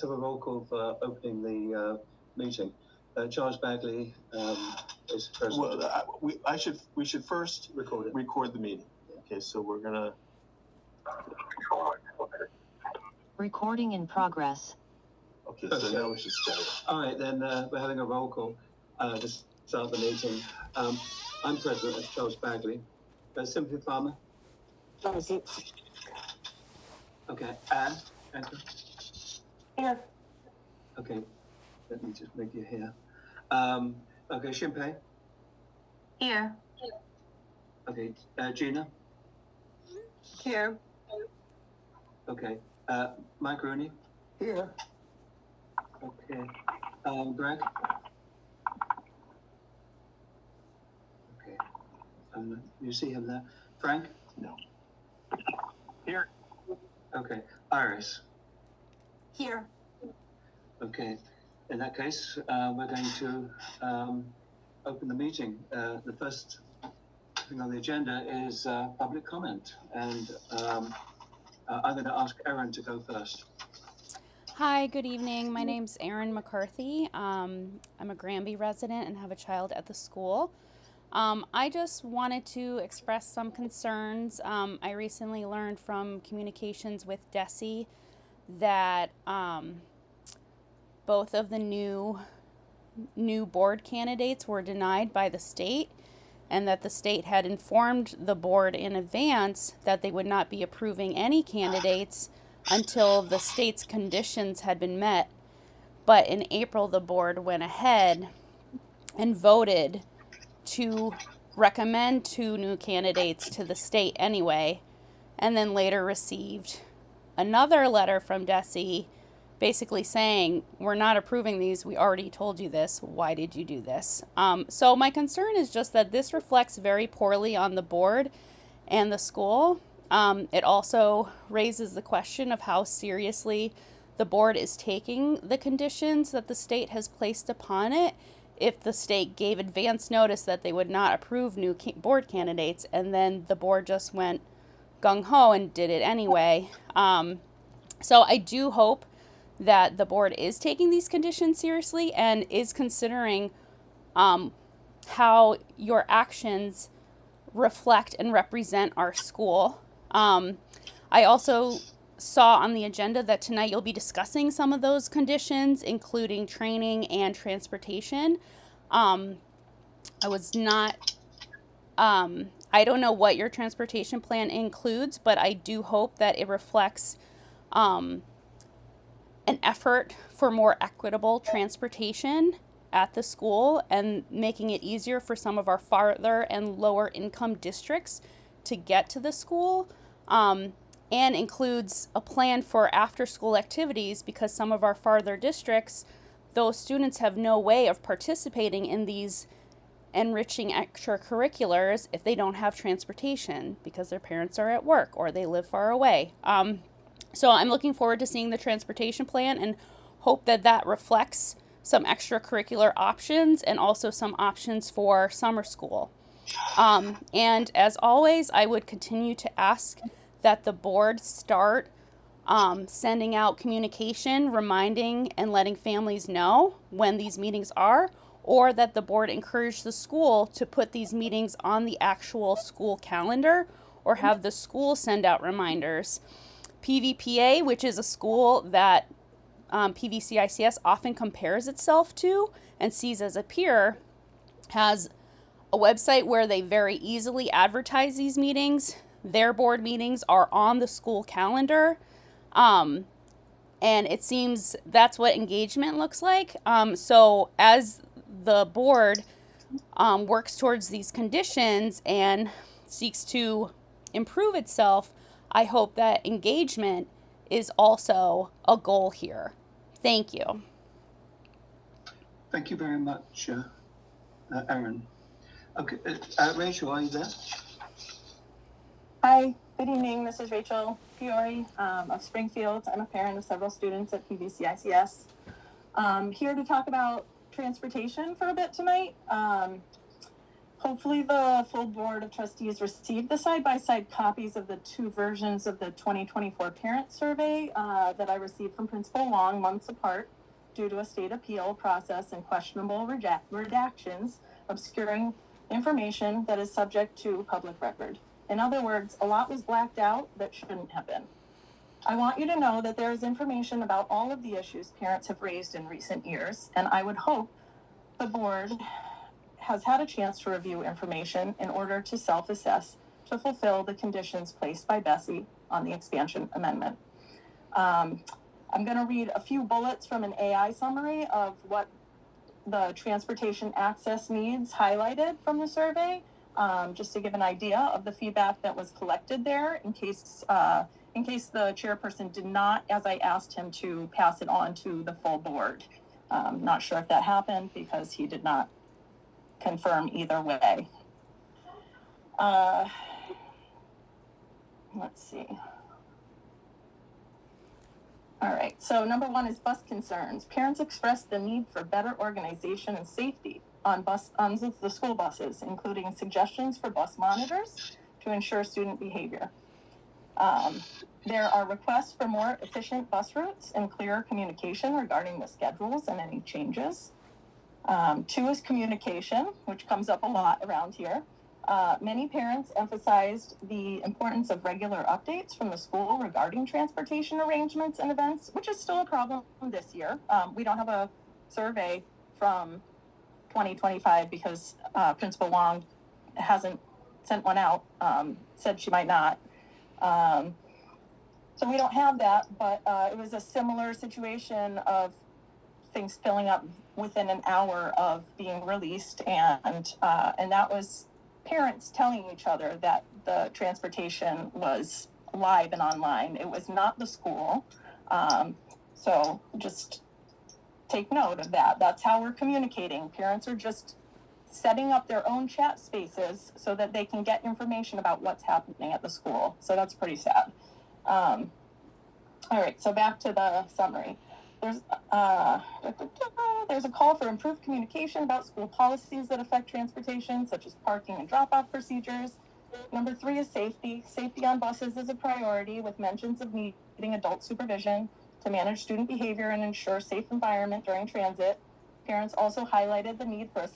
have a roll call for opening the meeting. Charles Bagley is president. Well, we should first record the meeting. Okay, so we're gonna. Recording in progress. Okay, so now we should start. All right, then we're having a roll call to start the meeting. I'm president, that's Charles Bagley. Sympathy Farmer. Okay, Anne. Here. Okay, let me just make you here. Okay, Shimpei. Here. Okay, Gina. Here. Okay, Mike Rooney. Here. Okay, Greg. Okay, you see him there. Frank? No. Here. Okay, Iris. Here. Okay, in that case, we're going to open the meeting. The first thing on the agenda is public comment, and I'm going to ask Erin to go first. Hi, good evening. My name's Erin McCarthy. I'm a Granby resident and have a child at the school. I just wanted to express some concerns. I recently learned from communications with DESE that both of the new board candidates were denied by the state, and that the state had informed the board in advance that they would not be approving any candidates until the state's conditions had been met. But in April, the board went ahead and voted to recommend 2 new candidates to the state anyway, and then later received another letter from DESE basically saying, we're not approving these, we already told you this, why did you do this? So my concern is just that this reflects very poorly on the board and the school. It also raises the question of how seriously the board is taking the conditions that the state has placed upon it. If the state gave advance notice that they would not approve new board candidates, and then the board just went gung-ho and did it anyway. So I do hope that the board is taking these conditions seriously and is considering how your actions reflect and represent our school. I also saw on the agenda that tonight you'll be discussing some of those conditions, including training and transportation. I was not, I don't know what your transportation plan includes, but I do hope that it reflects an effort for more equitable transportation at the school and making it easier for some of our farther and lower income districts to get to the school, and includes a plan for after school activities, because some of our farther districts, those students have no way of participating in these enriching extracurriculars if they don't have transportation because their parents are at work or they live far away. So I'm looking forward to seeing the transportation plan and hope that that reflects some extracurricular options and also some options for summer school. And as always, I would continue to ask that the board start sending out communication, reminding and letting families know when these meetings are, or that the board encourage the school to put these meetings on the actual school calendar or have the school send out reminders. PVPA, which is a school that PVCICS often compares itself to and sees as a peer, has a website where they very easily advertise these meetings. Their board meetings are on the school calendar, and it seems that's what engagement looks like. So as the board works towards these conditions and seeks to improve itself, I hope that engagement is also a goal here. Thank you. Thank you very much, Erin. Okay, Rachel, are you there? Hi, good evening. This is Rachel Fiore of Springfield. I'm a parent of several students at PVCICS. Here to talk about transportation for a bit tonight. Hopefully the full Board of Trustees received the side-by-side copies of the 2 versions of the 2024 parent survey that I received from Principal Long months apart due to a state appeal process and questionable redactions obscuring information that is subject to public record. In other words, a lot was blacked out that shouldn't have been. I want you to know that there is information about all of the issues parents have raised in recent years, and I would hope the board has had a chance to review information in order to self-assess to fulfill the conditions placed by Bessie on the expansion amendment. I'm going to read a few bullets from an AI summary of what the transportation access needs highlighted from the survey, just to give an idea of the feedback that was collected there in case the chairperson did not, as I asked him to, pass it on to the full board. Not sure if that happened because he did not confirm either way. Let's see. All right, so number 1 is bus concerns. Parents expressed the need for better organization and safety on the school buses, including suggestions for bus monitors to ensure student behavior. There are requests for more efficient bus routes and clearer communication regarding the schedules and any changes. 2 is communication, which comes up a lot around here. Many parents emphasized the importance of regular updates from the school regarding transportation arrangements and events, which is still a problem this year. We don't have a survey from 2025 because Principal Long hasn't sent one out, said she might not. So we don't have that, but it was a similar situation of things filling up within an hour of being released, and that was parents telling each other that the transportation was live and online. It was not the school. So just take note of that. That's how we're communicating. Parents are just setting up their own chat spaces so that they can get information about what's happening at the school. So that's pretty sad. All right, so back to the summary. There's a call for improved communication about school policies that affect transportation, such as parking and drop-off procedures. Number 3 is safety. Safety on buses is a priority, with mentions of needing adult supervision to manage student behavior and ensure safe environment during transit. Parents also highlighted the need for a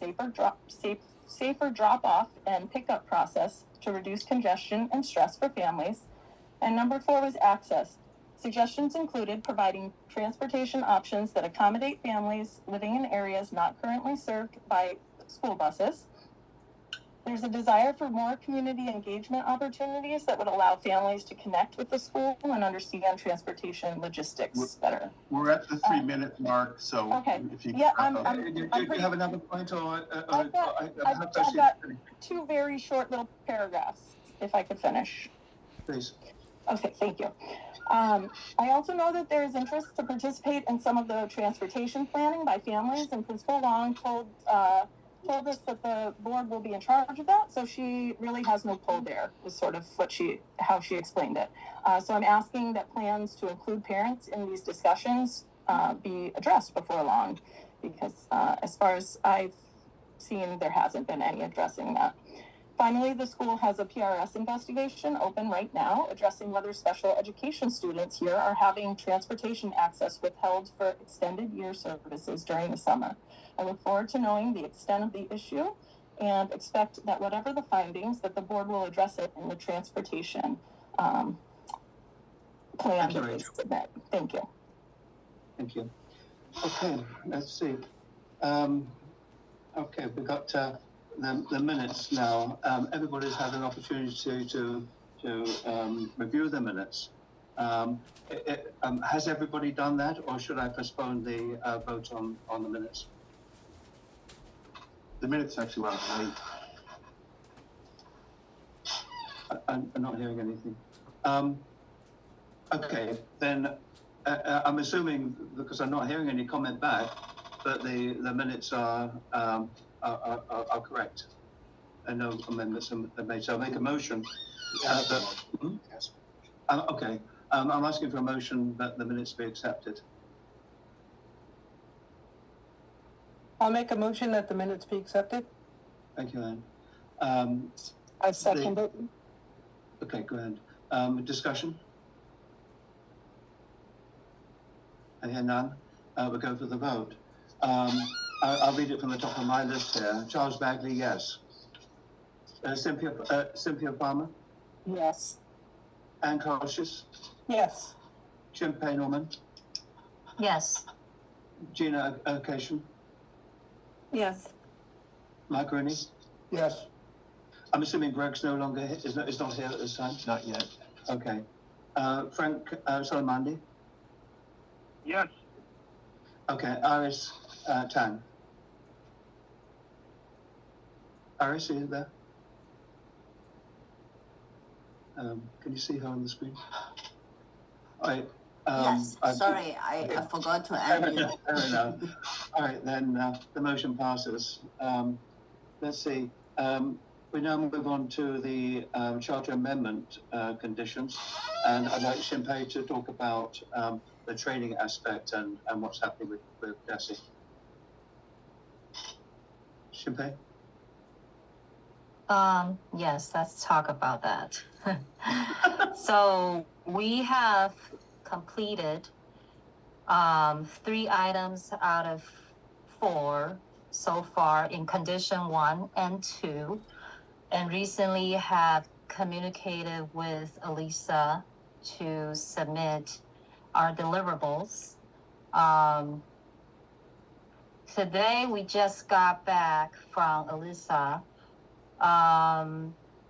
safer drop-off and pickup process to reduce congestion and stress for families. And number 4 was access. Suggestions included providing transportation options that accommodate families living in areas not currently served by school buses. There's a desire for more community engagement opportunities that would allow families to connect with the school and understand transportation logistics better. We're at the 3-minute mark, so okay. if you yeah, Do you have another point, or I've got 2 very short little paragraphs, if I could finish. Please. Okay, thank you. I also know that there is interest to participate in some of the transportation planning by families, and Principal Long told us that the board will be in charge of that, so she really has no pull there, is sort of how she explained it. So I'm asking that plans to include parents in these discussions be addressed before long, because as far as I've seen, there hasn't been any addressing that. Finally, the school has a PRS investigation open right now, addressing whether special education students here are having transportation access withheld for extended year services during the summer. I look forward to knowing the extent of the issue and expect that whatever the findings, that the board will address it in the transportation plan that they submit. Thank you. Thank you. Okay, let's see. Okay, we've got the minutes now. Everybody's had an opportunity to review the minutes. Has everybody done that, or should I postpone the vote on the minutes? The minutes actually went late. I'm not hearing anything. Okay, then I'm assuming, because I'm not hearing any comment back, that the minutes are correct and no amendments are made. So I'll make a motion. Okay, I'm asking for a motion that the minutes be accepted. I'll make a motion that the minutes be accepted. Thank you, Anne. I second it. Okay, go ahead. Discussion? I hear none. We'll go for the vote. I'll read it from the top of my list here. Charles Bagley, yes. Cynthia Farmer, Yes. Anne Carlshus, Yes. Jim Pay Norman, Yes. Gina Occasion, Yes. Mike Rooney. Yes. I'm assuming Greg's no longer is not here at this time. Not yet. Okay. Frank Soleimani. Yes. Okay. Iris Tang. Iris, are you there? Can you see her on the screen? All right. Yes, sorry, I forgot to unmute. Fair enough. All right, then the motion passes. Let's see. We now move on to the charter amendment conditions, and I'd like Shinpei to talk about the training aspect and what's happening with Desi. Shinpei? Yes, let's talk about that. So we have completed 3 items out of 4 so far in condition 1 and 2, and recently have communicated with Elisa to submit our deliverables. Today we just got back from Elisa.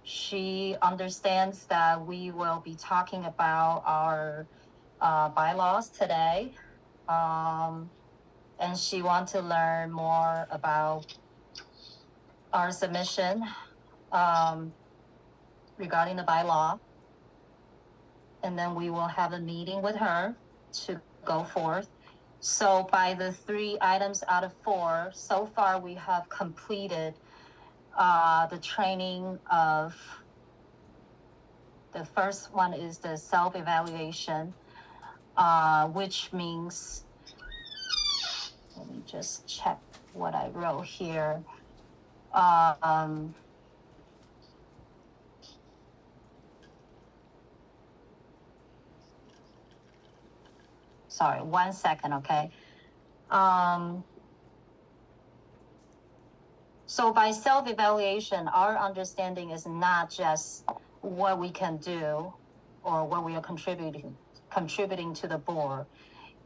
She understands that we will be talking about our bylaws today, and she wants to learn more about our submission regarding the bylaw. And then we will have a meeting with her to go forth. So by the 3 items out of 4, so far we have completed the training of, the first one is the self-evaluation, which means, let me just check what I wrote here. Sorry, 1 second, okay? So by self-evaluation, our understanding is not just what we can do or what we are contributing to the board.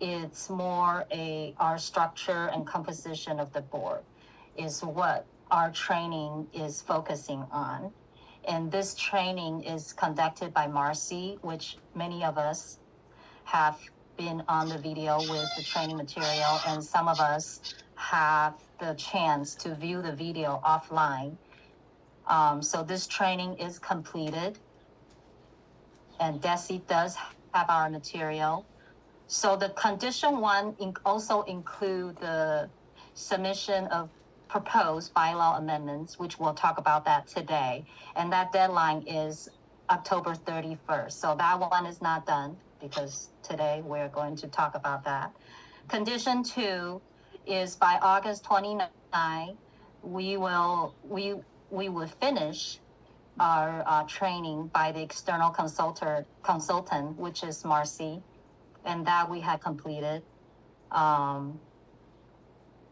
It's more our structure and composition of the board is what our training is focusing on. And this training is conducted by Marcy, which many of us have been on the video with the training material, and some of us have the chance to view the video offline. So this training is completed, and Desi does have our material. So the condition 1 also include the submission of proposed bylaw amendments, which we'll talk about that today. And that deadline is October 31st. So that one is not done because today we're going to talk about that. Condition 2 is by August 29, we will finish our training by the external consultant, which is Marcy, and that we had completed. And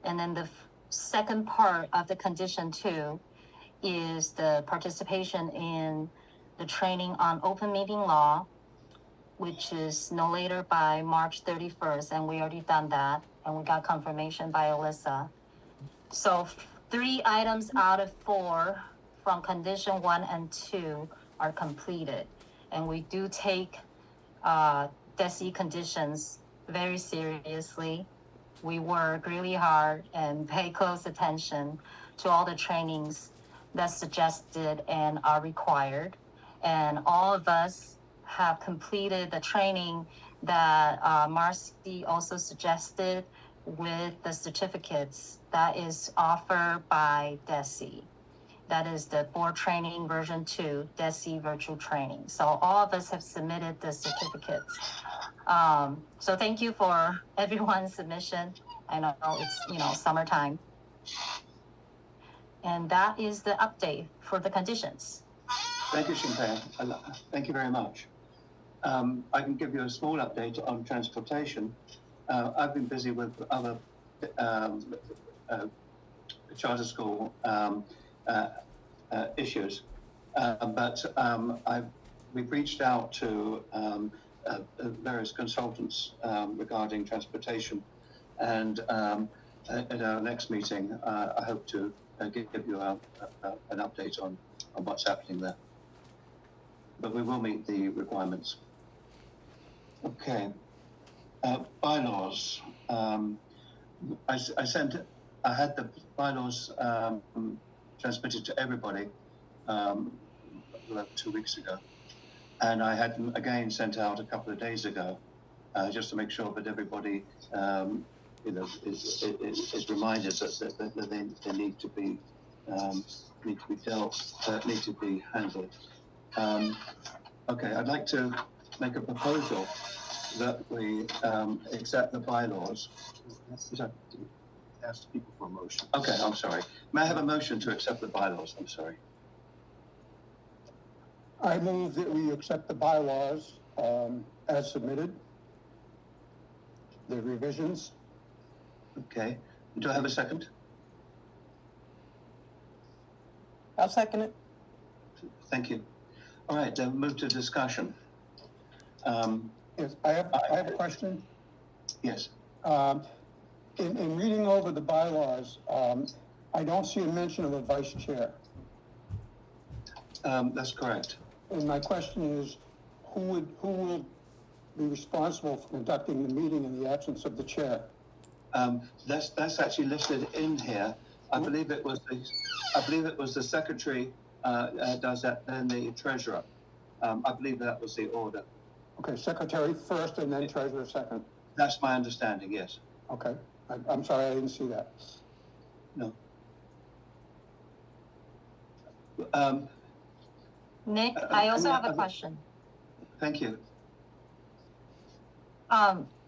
then the second part of the condition 2 is the participation in the training on open meeting law, which is no later by March 31st, and we already done that, and we got confirmation by Alyssa. So 3 items out of 4 from condition 1 and 2 are completed, and we do take DESI conditions very seriously. We work really hard and pay close attention to all the trainings that's suggested and are required. And all of us have completed the training that Marcy also suggested with the certificates that is offered by DESI. That is the board training version 2, DESI virtual training. So all of us have submitted the certificates. So thank you for everyone's submission. I know it's, summertime. And that is the update for the conditions. Thank you, Shinpei. Thank you very much. I can give you a small update on transportation. I've been busy with other charter school issues, but we've reached out to various consultants regarding transportation, and at our next meeting, I hope to give you an update on what's happening there. But we will meet the requirements. Okay. Bylaws. I had the bylaws transmitted to everybody about 2 weeks ago, and I had them again sent out a couple of days ago, just to make sure that everybody, is reminded that they need to be need to be handled. Okay, I'd like to make a proposal that we accept the bylaws. Ask people for a motion. Okay, I'm sorry. May I have a motion to accept the bylaws? I'm sorry. I move that we accept the bylaws as submitted, the revisions. Okay. Do I have a second? I'll second it. Thank you. All right, then move to discussion. Yes, I have a question. Yes. In reading over the bylaws, I don't see a mention of a vice chair. That's correct. And my question is, who will be responsible for conducting the meeting in the absence of the chair? That's actually listed in here. I believe it was the secretary does that, then the treasurer. I believe that was the order. Okay, secretary first and then treasurer second. That's my understanding. Yes. Okay, I'm sorry, I didn't see that. No. Nick, I also have a question. Thank you.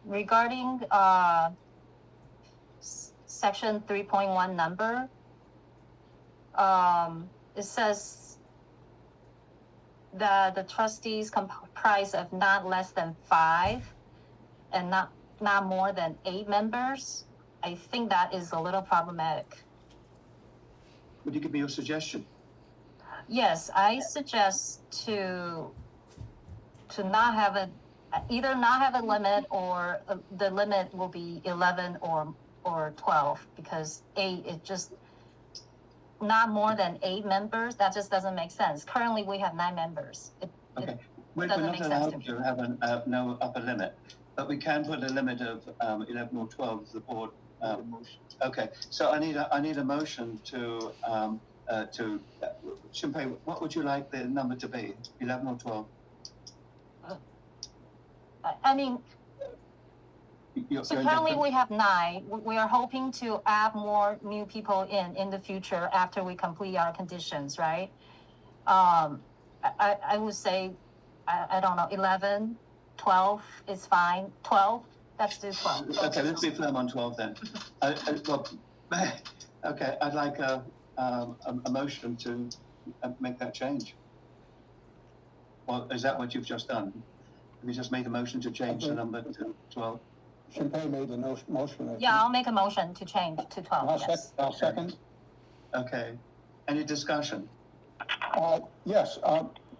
Regarding section 3.1 number, it says that the trustees comprise of not less than 5 and not more than 8 members. I think that is a little problematic. Would you give me your suggestion? Yes, I suggest to not have a either not have a limit, or the limit will be 11 or 12, because 8 is just not more than 8 members. That just doesn't make sense. Currently, we have 9 members. Okay. We're doesn't not make sense allowed to me. to have no upper limit, but we can put a limit of 11 or 12 as the board. Okay, so I need a motion to Shinpei, what would you like the number to be? 11 or 12? I mean, so currently different? we have 9. We are hoping to add more new people in the future after we complete our conditions, right? I would say, I don't know, 11, 12 is fine. 12, let's do 12. Okay, let's be firm on 12 then. Okay, I'd like a motion to make that change. Well, is that what you've just done? Have you just made a motion to change the number to 12? Shinpei made the motion. Yeah, I'll make a motion to change to 12, yes. I'll second. Okay. Any discussion? Yes,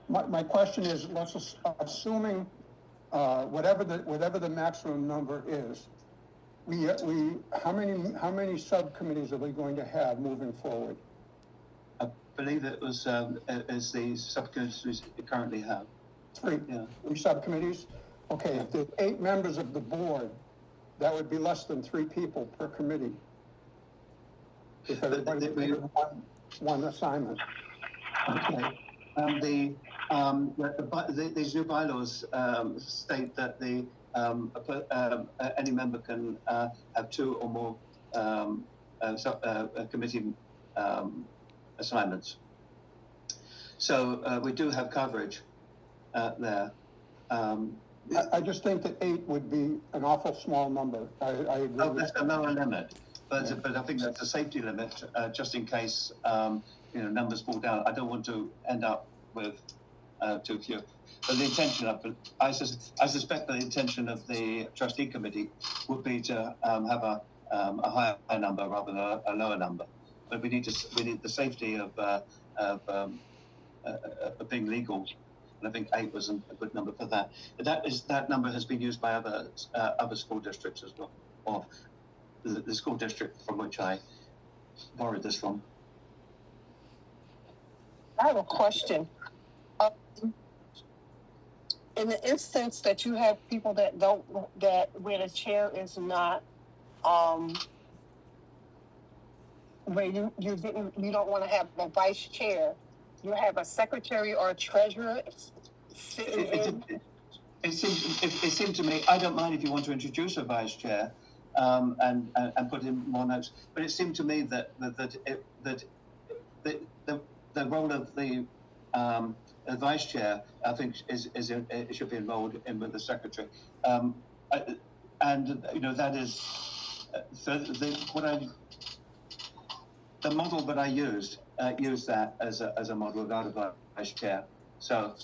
my question is, assuming whatever the maximum number is, how many subcommittees are we going to have moving forward? I believe it was as the subcommittees we currently have. 3. Yeah. 3 subcommittees? Okay, if there's 8 members of the board, that would be less than 3 people per committee. If everybody made one assignment. Okay. These new bylaws state that any member can have 2 or more committee assignments. So we do have coverage there. I just think that 8 would be an awful small number. I agree. Oh, that's a lower limit. but I think that's a safety limit, just in case, numbers fall down. I don't want to end up with too few. But the intention of it, I suspect the intention of the trustee committee would be to have a higher number rather than a lower number. But we need the safety of being legal. And I think 8 was a good number for that. That number has been used by other school districts as well, or the school district from which I borrowed this from. I have a question. In the instance that you have people that where the chair is not, where you don't want to have a vice chair, you have a secretary or a treasurer sitting in. It seemed to me, I don't mind if you want to introduce a vice chair and put in more notes, but it seemed to me that the role of the vice chair, I think, it should be enrolled in with the secretary, and that is the model that I used that as a model without a vice chair. So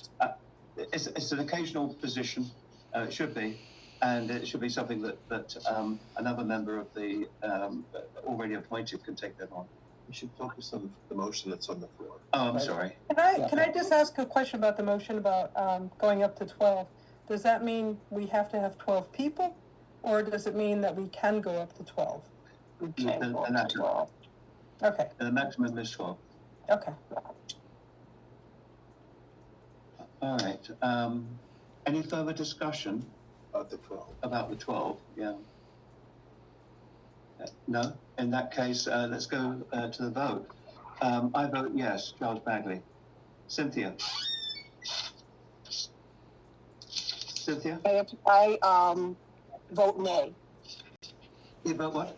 it's an occasional position. It should be, and it should be something that another member of the already appointed can take that on. We should focus on the motion that's on the floor. Oh, I'm sorry. Can I just ask a question about the motion about going up to 12? Does that mean we have to have 12 people, or does it mean that we can go up to 12? We can't go up to 12. Okay. The maximum is 12. Okay. All right. Any further discussion About the 12. about the 12? Yeah. No? In that case, let's go to the vote. I vote yes, Charles Bagley. Cynthia? Cynthia? I vote nay. You vote what?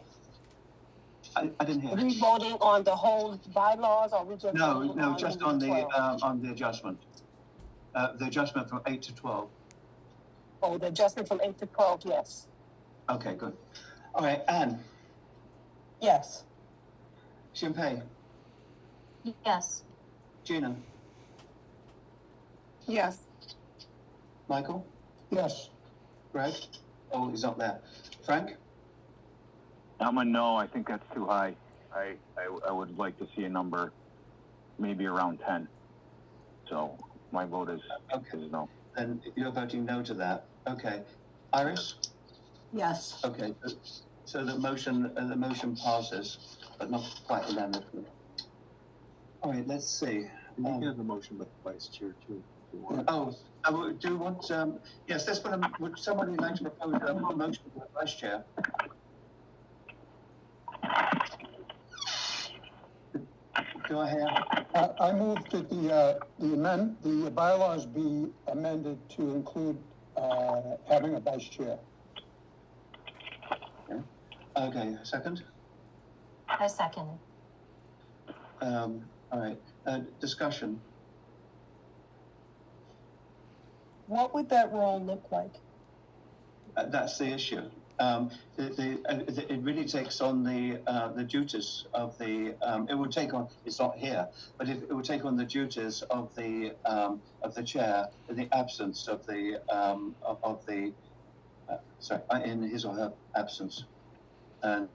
I didn't hear. Are we voting on the whole bylaws, or we just No, voting just on the adjustment. The adjustment from 8 to 12. Oh, the adjustment from 8 to 12, yes. Okay, good. All right, Anne? Yes. Xianpei? Yes. Gina? Yes. Michael? Yes. Greg? Oh, he's not there. Frank? I'm a no. I think that's too high. I would like to see a number maybe around 10. So my vote is no. And you're voting no to that. Okay. Iris? Yes. Okay. So the motion passes, but not quite unanimously. All right. Let's see. And you can have a motion by the vice chair too, if you want. Do you want? Yes. Let's put would somebody like to propose a motion for the vice chair? Do I have? I move that the bylaws be amended to include having a vice chair. Okay. Second. I second. All right. Discussion. What would that role look like? That's the issue. It really takes on the duties of the. It would take on. It's not here, but it would take on the duties of the chair in the absence of the in his or her absence, and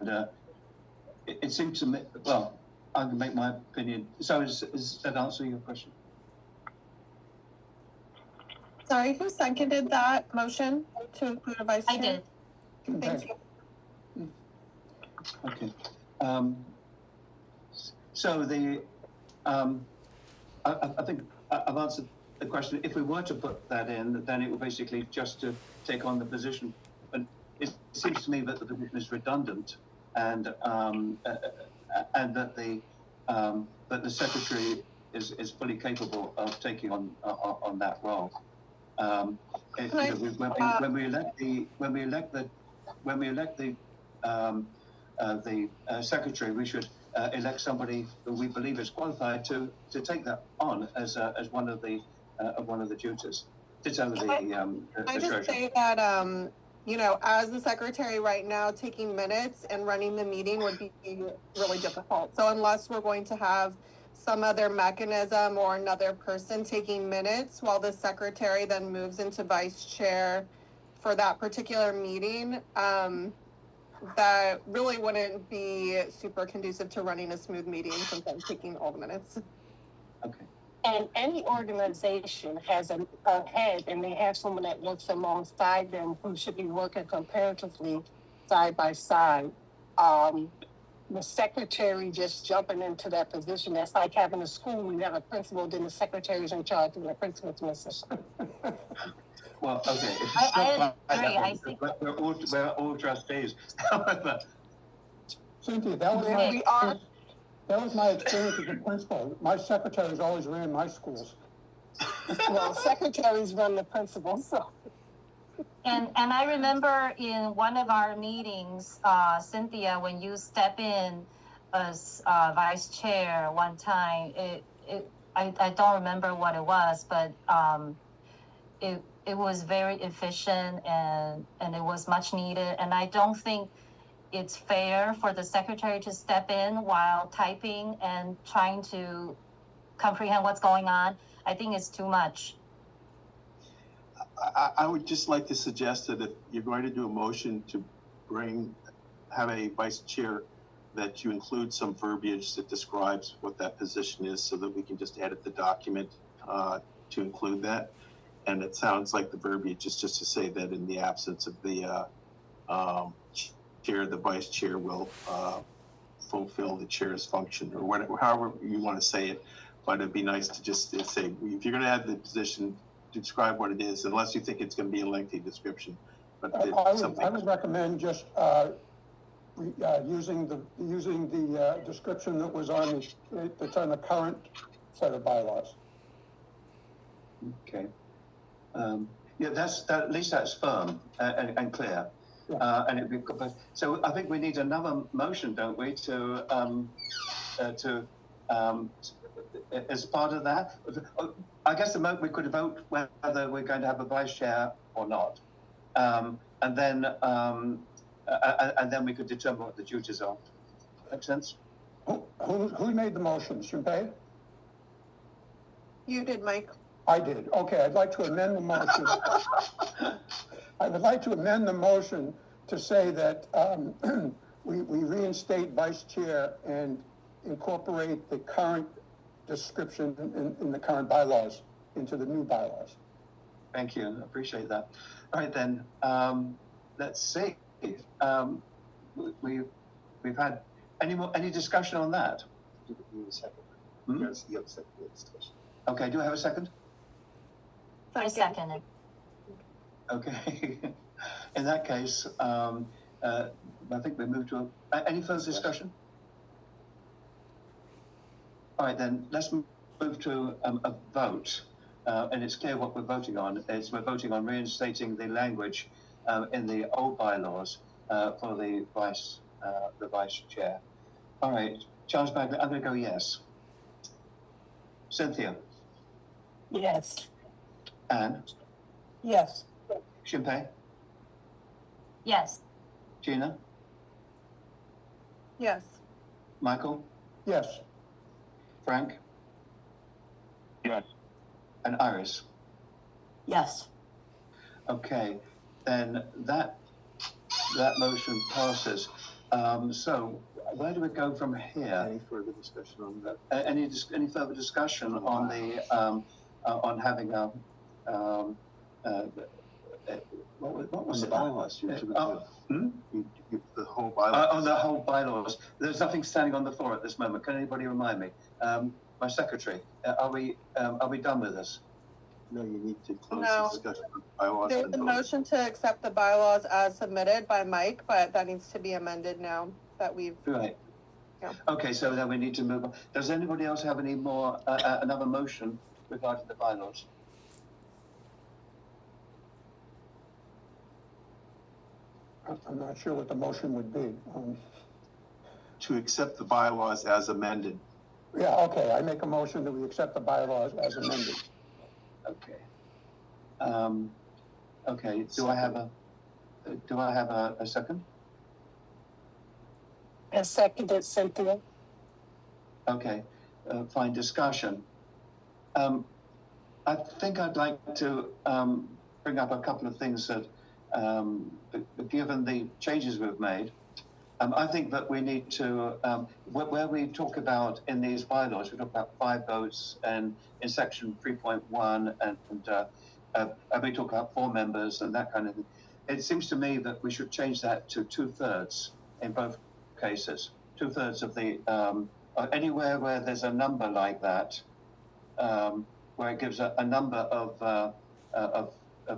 it seems to me. Well, I can make my opinion. So is that answering your question? Sorry, who seconded that motion to include a vice chair? I did. Thank you. Okay. So I think I've answered the question. If we were to put that in, then it would basically just to take on the position. But it seems to me that the position is redundant, and that the secretary is fully capable of taking on that role. When we elect the secretary, we should elect somebody who we believe is qualified to take that on as one of the duties. To tell the I just treasurer. say that as the secretary right now, taking minutes and running the meeting would be really difficult. So unless we're going to have some other mechanism or another person taking minutes while the secretary then moves into vice chair for that particular meeting, that really wouldn't be super conducive to running a smooth meeting since I'm taking all the minutes. Okay. And any organization has a head, and they have someone that works alongside them who should be working comparatively side by side. The secretary just jumping into that position, that's like having a school, we have a principal, then the secretary's in charge and the principal's an assistant. Well, okay. I agree. I think We're all trustees. However, Cynthia, We are. that was my experience as a principal. My secretaries always ran my schools. Well, secretaries run the principal, so. And I remember in one of our meetings, Cynthia, when you step in as vice chair one time, I don't remember what it was, but it was very efficient and it was much needed. And I don't think it's fair for the secretary to step in while typing and trying to comprehend what's going on. I think it's too much. I would just like to suggest that if you're going to do a motion to have a vice chair, that you include some verbiage that describes what that position is so that we can just edit the document to include that. And it sounds like the verbiage is just to say that in the absence of the chair, the vice chair will fulfill the chair's function, or whatever, however you want to say it. But it'd be nice to just say, if you're going to add the position, describe what it is, unless you think it's going to be a lengthy description. But I would recommend just using the description that was that's on the current set of bylaws. okay. Yeah, at least that's firm and clear. Yeah. And it'd be good. So I think we need another motion, don't we, to as part of that. I guess we could vote whether we're going to have a vice chair or not, and then we could determine what the duties are. Make sense? Who made the motion? Shinpei? You did, Mike. I did. Okay, I'd like to amend the motion. I would like to amend the motion to say that we reinstate vice chair and incorporate the current description in the current bylaws into the new bylaws. Thank you. I appreciate that. All right, then, let's see. We've had any discussion on that? Okay, do I have a second? I second it. Okay. In that case, I think we move to any further discussion? All right, then let's move to a vote. And it's clear what we're voting on. We're voting on reinstating the language in the old bylaws for the vice chair. All right, Charles Bagley, I'm going to go yes. Cynthia? Yes. Anne? Yes. Shinpei? Yes. Gina? Yes. Michael? Yes. Frank? Yes. And Iris? Yes. Okay, then that motion passes. So where do we go from here? Any further discussion on that? Any further discussion on the on having a what was The it? bylaws. The whole On bylaws. the whole bylaws. There's nothing standing on the floor at this moment. Can anybody remind me? My secretary, are we done with this? No, you need to close No. the discussion on the bylaws. There's and a vote. motion to accept the bylaws as submitted by Mike, but that needs to be amended now that we've. Right. Yeah. Okay, so then we need to move on. Does anybody else have any more, another motion regarding the bylaws? I'm not sure what the motion would be. To accept the bylaws as amended. Yeah, okay, I make a motion that we accept the bylaws as amended. Okay. Okay, do I have a do I have a second? And seconded, Cynthia. Okay, fine, discussion. I think I'd like to bring up a couple of things that, given the changes we've made, I think that we need to, where we talk about in these bylaws, we talk about 5 votes, and in section 3.1, and we talk about 4 members and that kind of thing. It seems to me that we should change that to 2/3 in both cases. 2/3 of the, anywhere where there's a number like that, where it gives a number of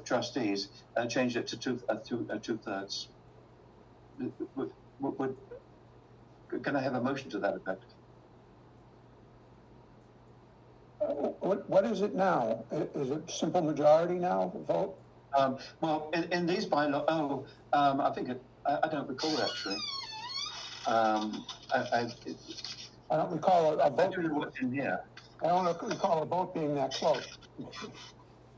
trustees, change it to 2/3. Can I have a motion to that effect? What is it now? Is it simple majority now, vote? Well, in these bylaws, I think I don't recall actually. I don't recall a vote. In here. I don't recall a vote being that close.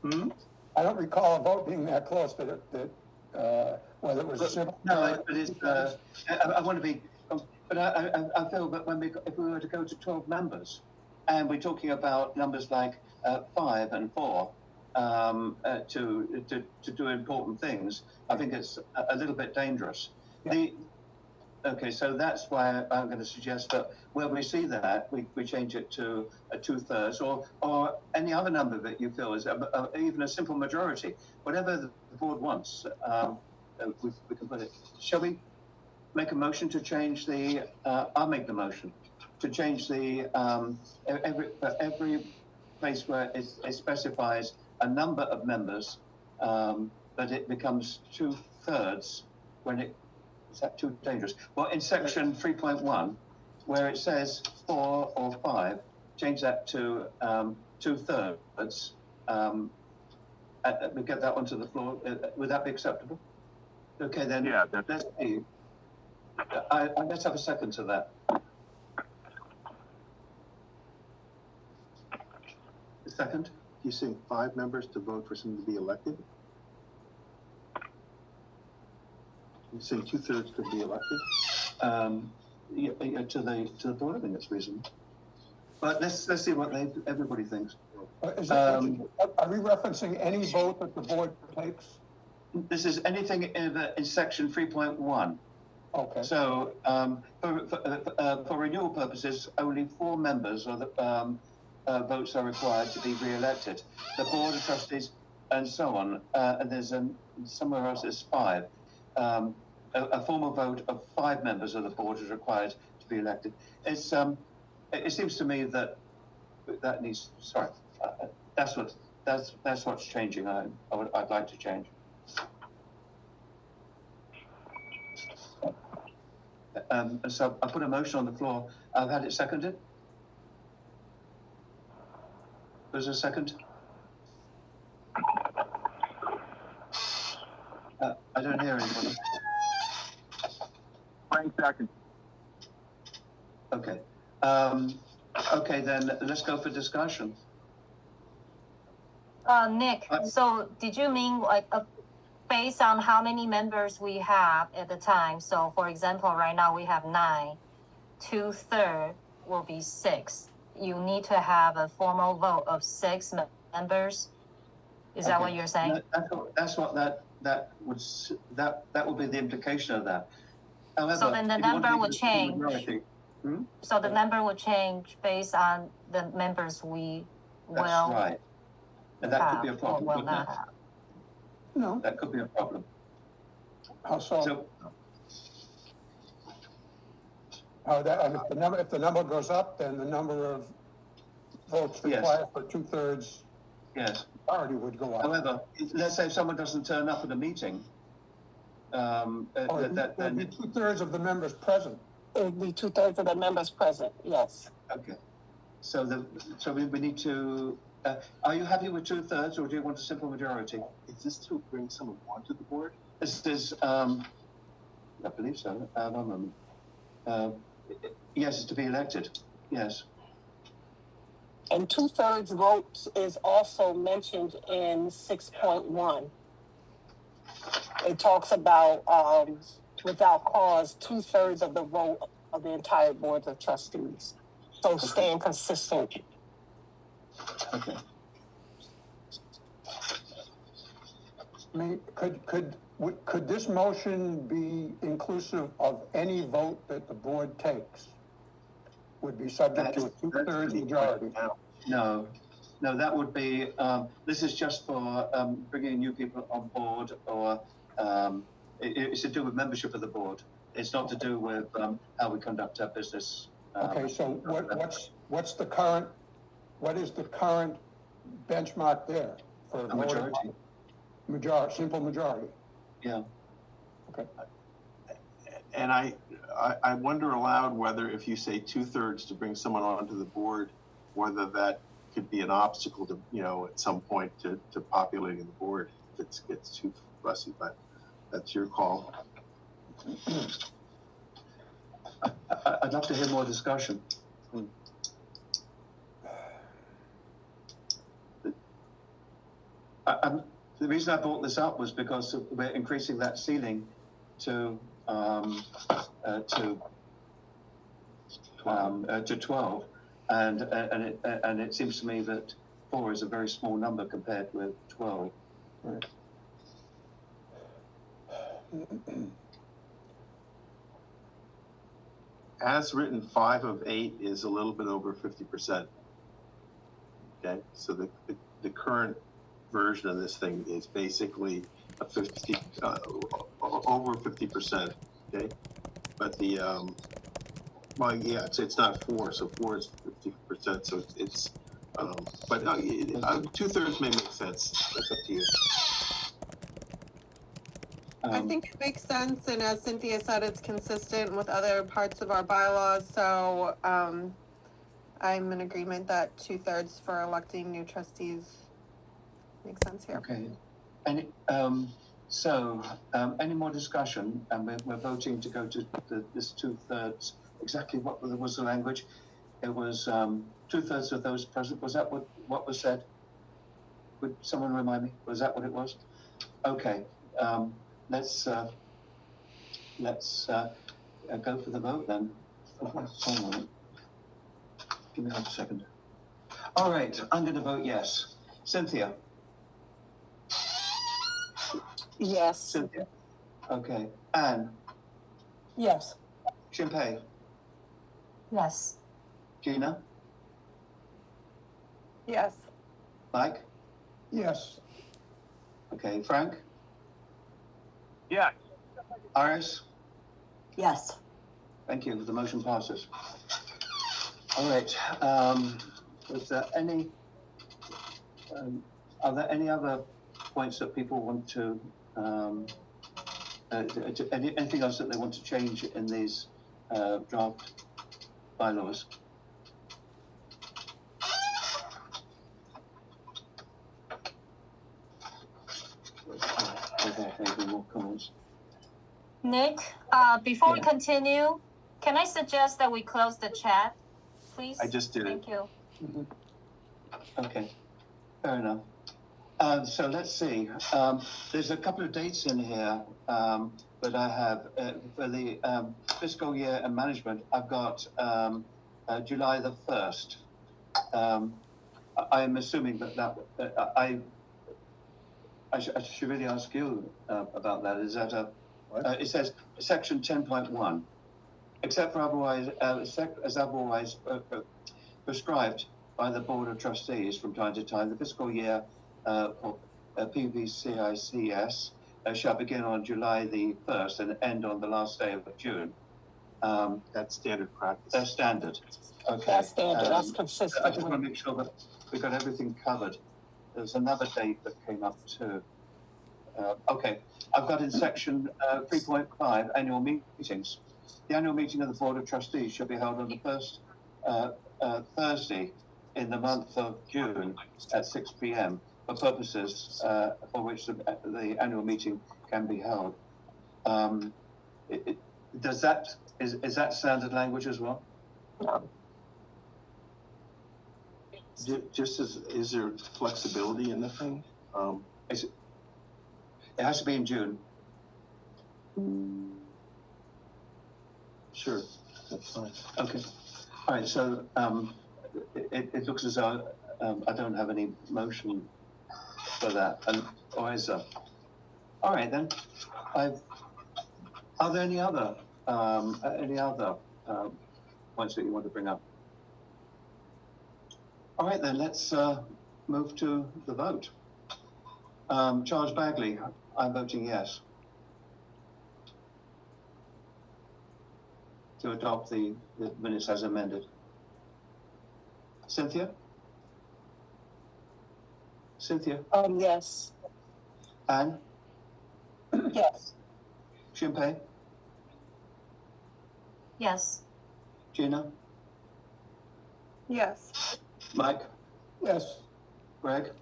Hmm? I don't recall a vote being that close that whether it was a simple. No, but it's, I want to be, but I feel that if we were to go to 12 members, and we're talking about numbers like 5 and 4 to do important things, I think it's a little bit dangerous. Yeah. Okay, so that's why I'm going to suggest that where we see that, we change it to a 2/3 or any other number that you feel is even a simple majority, whatever the board wants. We can put it. Shall we make a motion to change the? I'll make the motion to change the every place where it specifies a number of members, but it becomes 2/3 when it. Is that too dangerous? Well, in section 3.1, where it says 4 or 5, change that to 2/3. We get that onto the floor. Would that be acceptable? Okay, then. Yeah, let's see. Let's have a second to that. A second? You saying 5 members to vote for someone to be elected? You saying 2/3 could be elected? To the board, I think that's reasonable. But let's see what everybody thinks. Are we referencing any vote that the board takes? This is anything in section 3.1. Okay. So for renewal purposes, only 4 members of the votes are required to be re-elected. The board of trustees and so on. And there's somewhere else it's 5. A formal vote of 5 members of the board is required to be elected. It's it seems to me that needs. Sorry, that's what's changing. I'd like to change. So I put a motion on the floor. I've had it seconded. Was there a second? I don't hear anybody. Frank second. Okay. Okay, then let's go for discussion. Nick, so did you mean like based on how many members we have at the time? So for example, right now we have 9, 2/3 will be 6. You need to have a formal vote of 6 members. Is that what you're saying? That's what that would be the implication of that. However, so then the number would change. So the number would change based on the members we will. That's right. And that could be a problem. Will not have. No. That could be a problem. How so? So, if the number goes up, then the number of votes Yes. required for 2/3 yes. already would go up. However, let's say if someone doesn't turn up at a meeting, There'd be 2/3 of the members present. It would be 2/3 of the members present, yes. okay. So we need to. Are you happy with 2/3, or do you want a simple majority? Is this to bring someone onto the board? This is. I believe so. One moment. Yes, it's to be elected. Yes. And 2/3 votes is also mentioned in 6.1. it talks about, without cause, 2/3 of the vote of the entire board of trustees. So staying consistent. Okay. I mean, could this motion be inclusive of any vote that the board takes? Would be subject to a 2/3 majority? No, that would be, this is just for bringing new people on board, or it's to do with membership of the board. It's not to do with how we conduct our business. Okay, so what is the current benchmark there for A majority? Simple majority? Yeah. Okay. And I wonder aloud whether if you say 2/3 to bring someone onto the board, whether that could be an obstacle to, at some point to populating the board if it gets too fussy, but that's your call. I'd love to hear more discussion. The reason I brought this up was because we're increasing that ceiling to 12, and it seems to me that 4 is a very small number compared with 12. Right. As written, 5 of 8 is a little bit over 50%. Okay, so the current version of this thing is basically a 50 over 50%. Okay, but the well, yeah, it's not 4, so 4 is 50%. So it's but 2/3 may make sense. That's up to you. I think it makes sense, and as Cynthia said, it's consistent with other parts of our bylaws, so I'm in agreement that 2/3 for electing new trustees makes sense here. Okay. Any any more discussion? And we're voting to go to this 2/3. Exactly what was the language? It was 2/3 of those present. Was that what was said? Would someone remind me? Was that what it was? Okay. Let's go for the vote then. Give me half a second. All right, I'm going to vote yes. Cynthia? Yes. Cynthia? Okay. Anne? Yes. Shinpei? Yes. Gina? Yes. Mike? Yes. Okay. Frank? Yes. Iris? Yes. Thank you. The motion passes. All right. Is there any? Are there any other points that people want to? Anything else that they want to change in these draft bylaws? More comments. Nick, before we continue, can I suggest that we close the chat, please? I just did it. Thank you. Okay, fair enough. So let's see. There's a couple of dates in here that I have for the fiscal year and management. I've got July the 1st. I'm assuming that I should really ask you about that. Is that it says section 10.1, except for otherwise, as otherwise prescribed by the Board of Trustees from time to time, the fiscal year for PVCICS shall begin on July the 1st and end on the last day of June. That's standard practice. That's standard. Okay. That's standard. That's I consistent. just want to make sure that we've got everything covered. There's another date that came up too. Okay, I've got in section 3.5 annual meetings. The annual meeting of the Board of Trustees shall be held on the first Thursday in the month of June at 6 p.m. for purposes for which the annual meeting can be held. Is that standard language as well? No. Just is there flexibility in the thing? It has to be in June. Sure, that's fine. Okay. All right, so it looks as though I don't have any motion for that, or is there? All right then. Are there any other points that you want to bring up? All right then, let's move to the vote. Charles Bagley, I'm voting yes. To adopt the minutes as amended. Cynthia? Cynthia? Yes. Anne? Yes. Shinpei? Yes. Gina? Yes. Mike? Yes. Greg?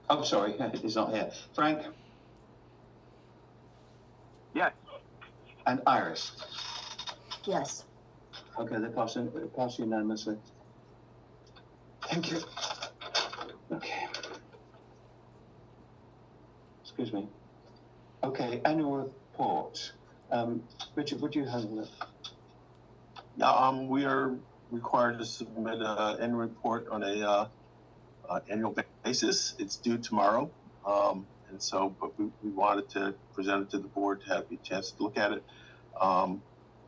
Oh, sorry, he's not here. Frank? Yes. And Iris? Yes. Okay, they pass unanimously. Thank you. Okay. Excuse me. Okay, annual report. Richard, would you handle it? Yeah, we are required to submit an annual report on a annual basis. It's due tomorrow. And so, but we wanted to present it to the board to have a chance to look at it.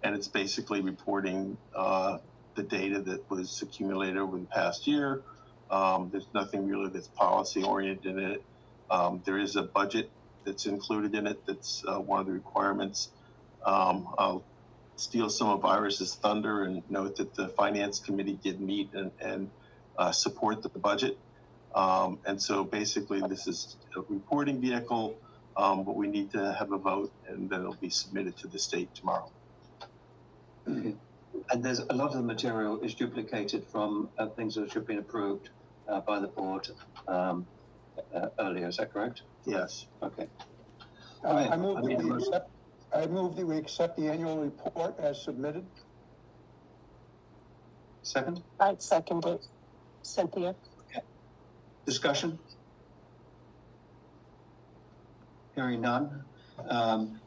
And it's basically reporting the data that was accumulated over the past year. There's nothing really that's policy oriented in it. There is a budget that's included in it. That's one of the requirements. I'll steal some of Iris's thunder and note that the Finance Committee did meet and support the budget. And so basically this is a reporting vehicle, but we need to have a vote and then it'll be submitted to the state tomorrow. Okay. And there's a lot of the material is duplicated from things that have been approved by the board earlier. Is that correct? Yes. Okay. I move that we accept the annual report as submitted. Second? I'd second it. Cynthia? Discussion? Hearing none.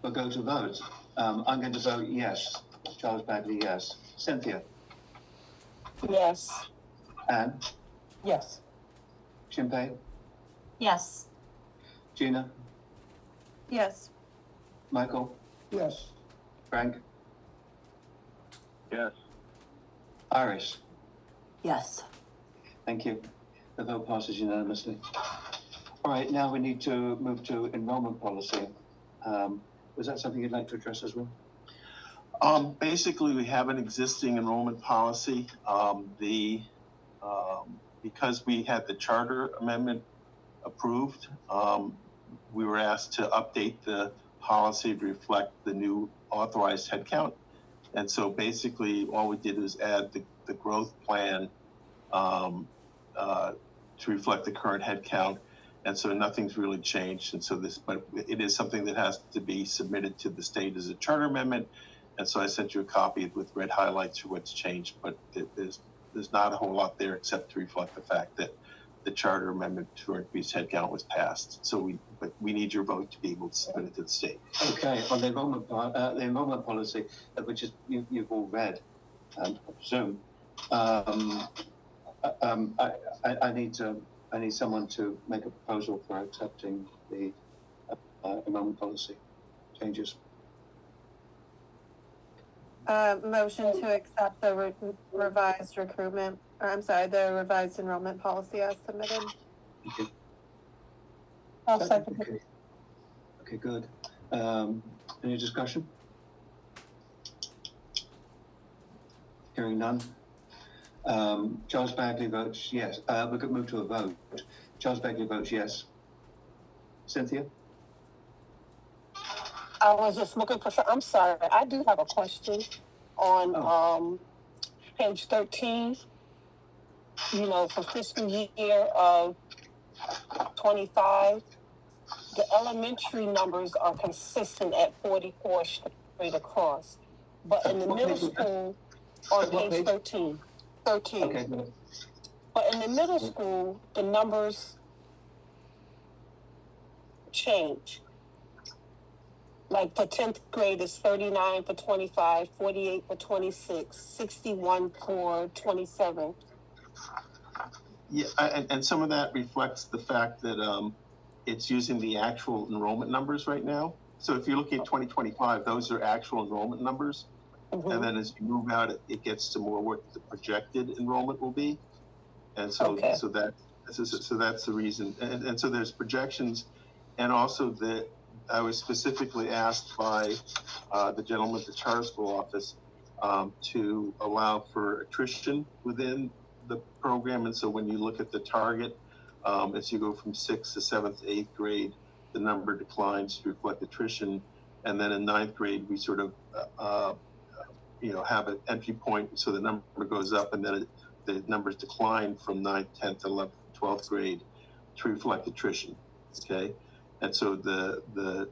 We'll go to vote. I'm going to vote yes. Charles Bagley, yes. Cynthia? Yes. Anne? Yes. Shinpei? Yes. Gina? Yes. Michael? Yes. Frank? Yes. Iris? Yes. Thank you. The vote passes unanimously. All right, now we need to move to enrollment policy. Was that something you'd like to address as well? Basically, we have an existing enrollment policy. Because we had the charter amendment approved, we were asked to update the policy to reflect the new authorized headcount. And so basically, all we did was add the growth plan to reflect the current headcount. And so nothing's really changed. And so but it is something that has to be submitted to the state as a charter amendment. And so I sent you a copy with red highlights for what's changed, but there's not a whole lot there except to reflect the fact that the charter amendment to increase headcount was passed. So but we need your vote to be able to submit it to the state. Okay, on the enrollment policy, which is you've all read, I presume. I need someone to make a proposal for accepting the enrollment policy changes. Motion to accept the revised recruitment, or I'm sorry, the revised enrollment policy as submitted. Okay. I'll second it. Okay. Okay, good. Any discussion? Hearing none. Charles Bagley votes yes. We could move to a vote. Charles Bagley votes yes. Cynthia? I was just looking for I'm sorry, I do have a question on page 13. You know, for fiscal year of 25, the elementary numbers are consistent at 44 straight across. But in the middle school, on page 13. Okay. But in the middle school, the numbers change. like for 10th grade is 39 for 25, 48 for 26, 61 for 27. Yeah, and some of that reflects the fact that it's using the actual enrollment numbers right now. So if you're looking at 2025, those are actual enrollment numbers. Mhm. And then as you move out, it gets to more what the projected enrollment will be. And so, Okay. so that's the reason. And so there's projections, and also that I was specifically asked by the gentleman at the charter school office to allow for attrition within the program. And so when you look at the target, as you go from 6th to 7th to 8th grade, the number declines to reflect attrition. And then in 9th grade, we sort of, have an entry point, so the number goes up, and then the numbers decline from 9th, 10th, 11th, 12th grade to reflect attrition. Okay, and so the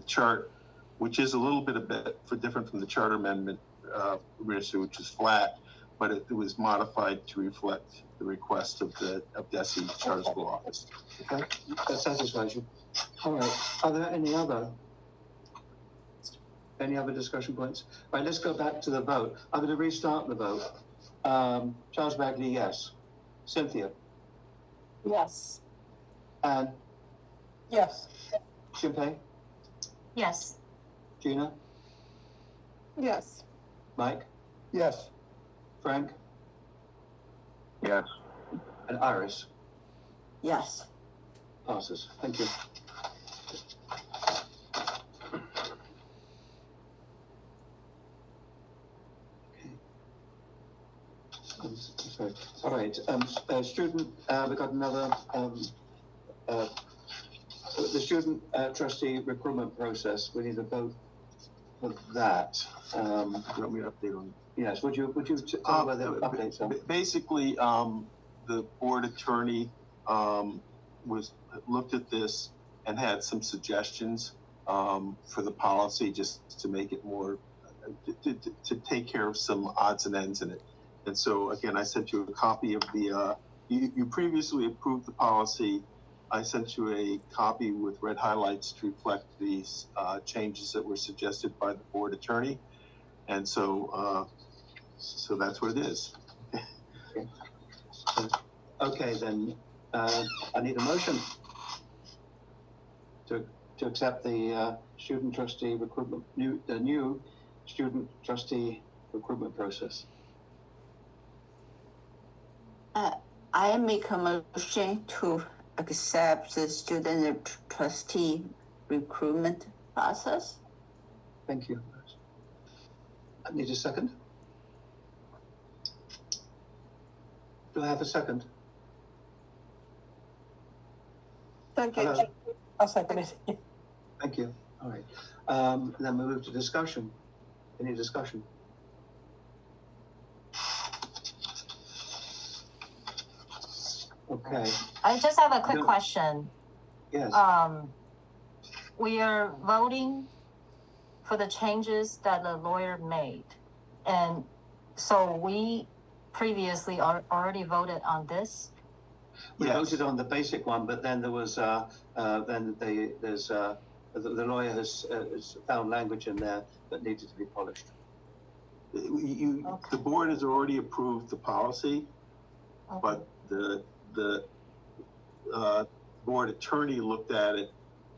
chart, which is a little bit different from the charter amendment, which is flat, but it was modified to reflect the request of DESE Charter School Office. Okay, that satisfies you. All right, are there any other discussion points? Right, let's go back to the vote. I'm going to restart the vote. Charles Bagley, yes. Cynthia? Yes. Anne? Yes. Shinpei? Yes. Gina? Yes. Mike? Yes. Frank? Yes. And Iris? Yes. Passes. Thank you. I'm sorry. All right. Student, we got another. The student trustee recruitment process. We need a vote for that. You want me to update on? Yes. Would you tell where the updates are? Basically, the board attorney looked at this and had some suggestions for the policy, just to make it more to take care of some odds and ends in it. And so again, I sent you a copy of the. You previously approved the policy. I sent you a copy with red highlights to reflect these changes that were suggested by the board attorney, and so that's what it is. Okay, then I need a motion to accept the student trustee recruitment, the new student trustee recruitment process. I make a motion to accept the student trustee recruitment process. Thank you. I need a second. Do I have a second? Second. Hello? I'll second it. Thank you. All right. Then we move to discussion. Any discussion? Okay. I just have a quick No. question. Yes. We are voting for the changes that the lawyer made. And so we previously already voted on this. We Yes. voted on the basic one, but then there was the lawyer has found language in there that needed to be polished. The board has already approved the policy, Okay. but the board attorney looked at it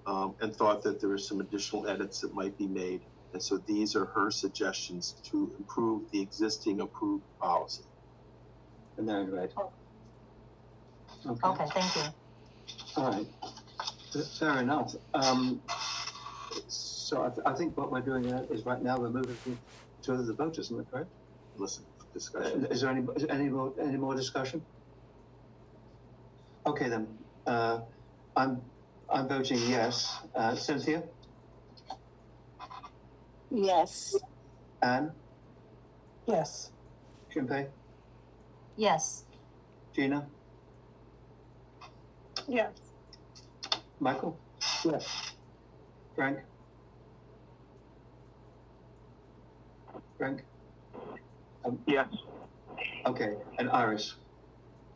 and thought that there were some additional edits that might be made. And so these are her suggestions to improve the existing approved policy. And they're in red. Okay, thank you. All right. Fair enough. So I think what we're doing is right now we're moving to the vote, isn't it, correct? Listen, discussion. Is there any more discussion? Okay then. I'm voting yes. Cynthia? Yes. Anne? Yes. Shinpei? Yes. Gina? Yes. Michael? Yes. Frank? Frank? Yes. Okay, and Iris?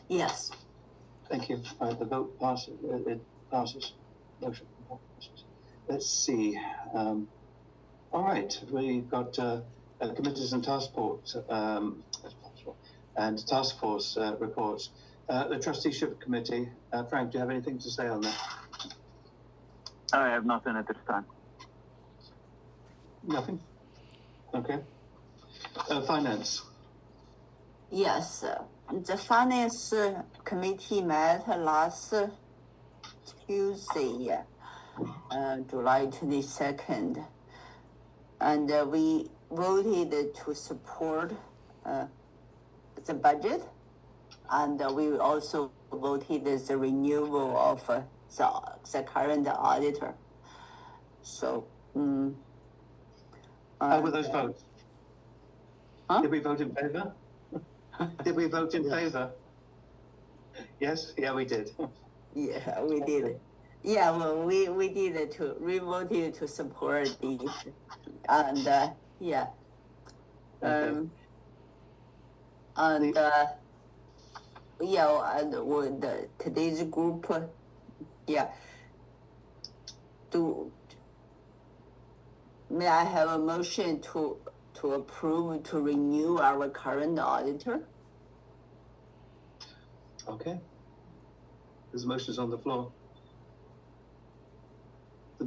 Yes. Thank you. The vote passes. It passes. Motion passes. let's see. All right, we've got committees and task force reports. The Trusteeship Committee. Frank, do you have anything to say on that? I have nothing at this time. Nothing? Okay. Finance. Yes, the finance committee met last Tuesday, July 22nd. And we voted to support the budget. And we also voted the renewal of the current auditor. So, How were those votes? Huh? Did we vote in favor? Did we vote in favor? Yes? Yeah, we did. yeah, we did. Yeah, well, we voted to support the, and yeah. Okay. And yeah, and with today's group, yeah. May I have a motion to approve to renew our current auditor? Okay. There's motions on the floor.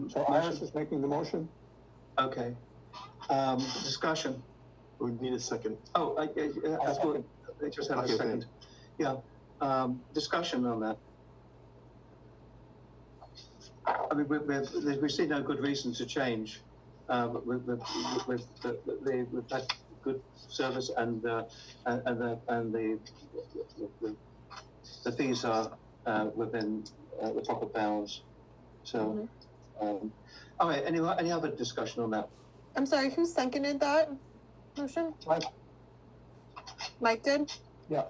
So Iris is making the motion? Okay. Discussion. We need a second. Oh, I just have a Okay, second. Yeah. Discussion on that. I mean, we see no good reason to change. We've had good service, and the fees are within the proper bounds. So, all right. Any other discussion on that? I'm sorry, who seconded that motion? Mike? Mike did? Yeah.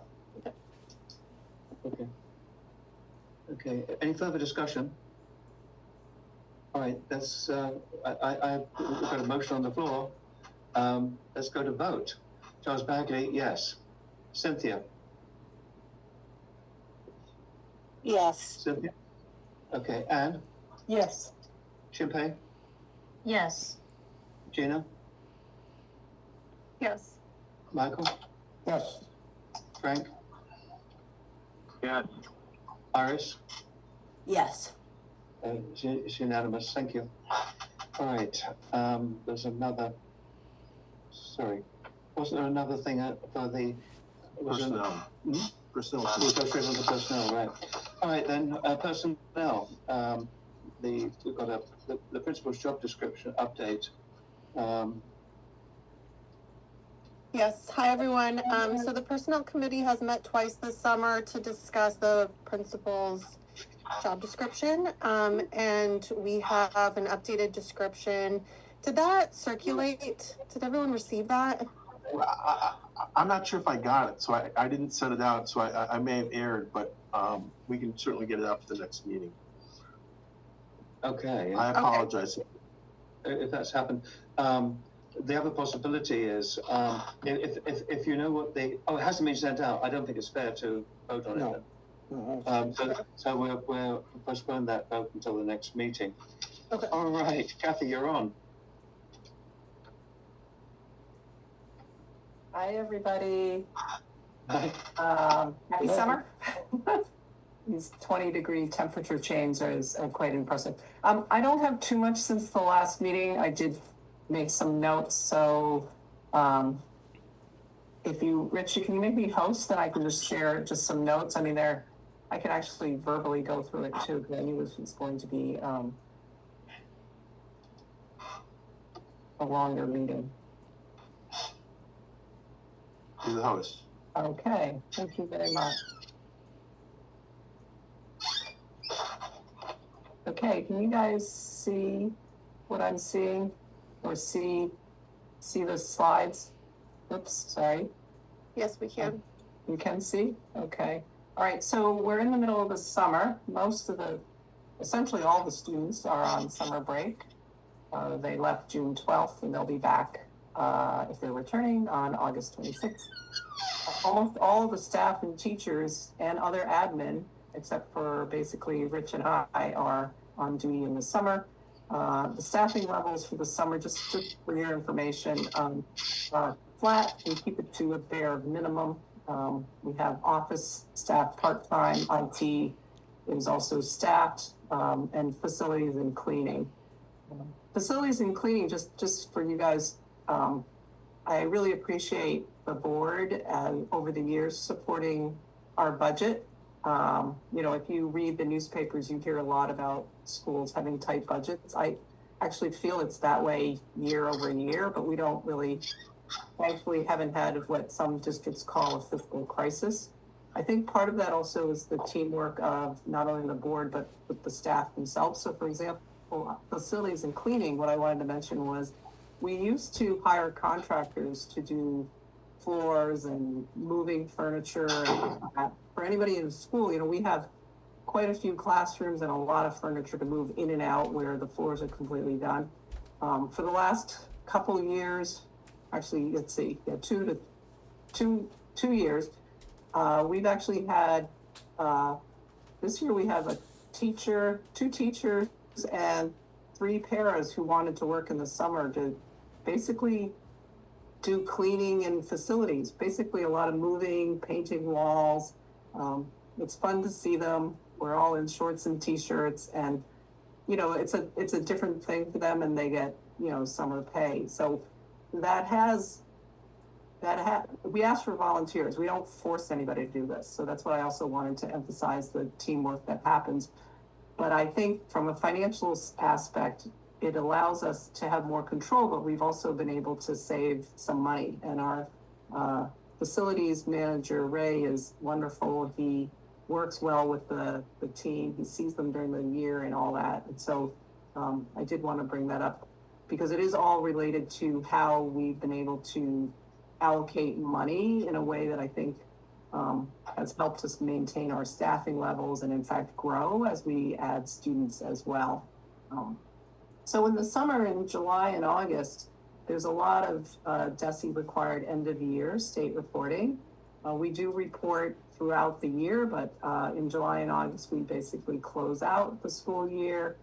Okay. Okay. Any further discussion? All right. That's I've got a motion on the floor. Let's go to vote. Charles Bagley, yes. Cynthia. Yes. Cynthia. Okay. Anne. Yes. Shinpei. Yes. Gina. Yes. Michael. Yes. Frank. Yes. Iris. Yes. It's unanimous. Thank you. All right. There's another. Sorry. Wasn't there another thing for the Personnel. Personnel. We'll go straight on to personnel, right? All right then. Personnel. We've got the principal's job description update. Yes, hi everyone. So the Personnel Committee has met twice this summer to discuss the principal's job description. And we have an updated description. Did that circulate? Did everyone receive that? I'm not sure if I got it, so I didn't send it out, so I may have erred, but we can certainly get it out for the next meeting. Okay. I apologize. If that's happened. The other possibility is if you know what it hasn't been sent out. I don't think it's fair to vote on it. No. So we'll postpone that vote until the next meeting. Okay. All right, Kathy, you're on. Hi, everybody. Hi. Happy summer. These 20-degree temperature changes are quite impressive. I don't have too much since the last meeting. I did make some notes, so if you, Rich, can you make me host, then I can just share just some notes. I mean, I can actually verbally go through it too, because I knew this was going to be a longer meeting. You're the host. Okay, thank you very much. Okay, can you guys see what I'm seeing, or see the slides? Oops, sorry. Yes, we can. You can see? Okay. All right, so we're in the middle of the summer. Essentially all the students are on summer break. They left June 12th and they'll be back, if they're returning, on August 26th. Almost all of the staff and teachers and other admin, except for basically Rich and I, are on duty in the summer. The staffing levels for the summer, just for your information, are flat. We keep it to a bare minimum. We have office staff part-time, IT is also staffed, and facilities and cleaning. Facilities and cleaning, just for you guys, I really appreciate the board over the years supporting our budget. If you read the newspapers, you hear a lot about schools having tight budgets. I actually feel it's that way year over year, but we don't really, thankfully, haven't had what some districts call a fiscal crisis. I think part of that also is the teamwork of not only the board, but with the staff themselves. So for example, facilities and cleaning, what I wanted to mention was we used to hire contractors to do floors and moving furniture. And for anybody in the school, we have quite a few classrooms and a lot of furniture to move in and out where the floors are completely done. For the last couple of years, actually, let's see, 2 years, we've actually had, this year we have a teacher, 2 teachers and 3 paras who wanted to work in the summer to basically do cleaning and facilities, basically a lot of moving, painting walls. It's fun to see them. We're all in shorts and t-shirts, and it's a different thing for them, and they get summer pay. So we ask for volunteers. We don't force anybody to do this. So that's what I also wanted to emphasize, the teamwork that happens. But I think from a financial aspect, it allows us to have more control, but we've also been able to save some money. And our facilities manager, Ray, is wonderful. He works well with the team. He sees them during the year and all that. And so I did want to bring that up because it is all related to how we've been able to allocate money in a way that I think has helped us maintain our staffing levels and in fact grow as we add students as well. So in the summer, in July and August, there's a lot of DESE required end of year state reporting. We do report throughout the year, but in July and August, we basically close out the school year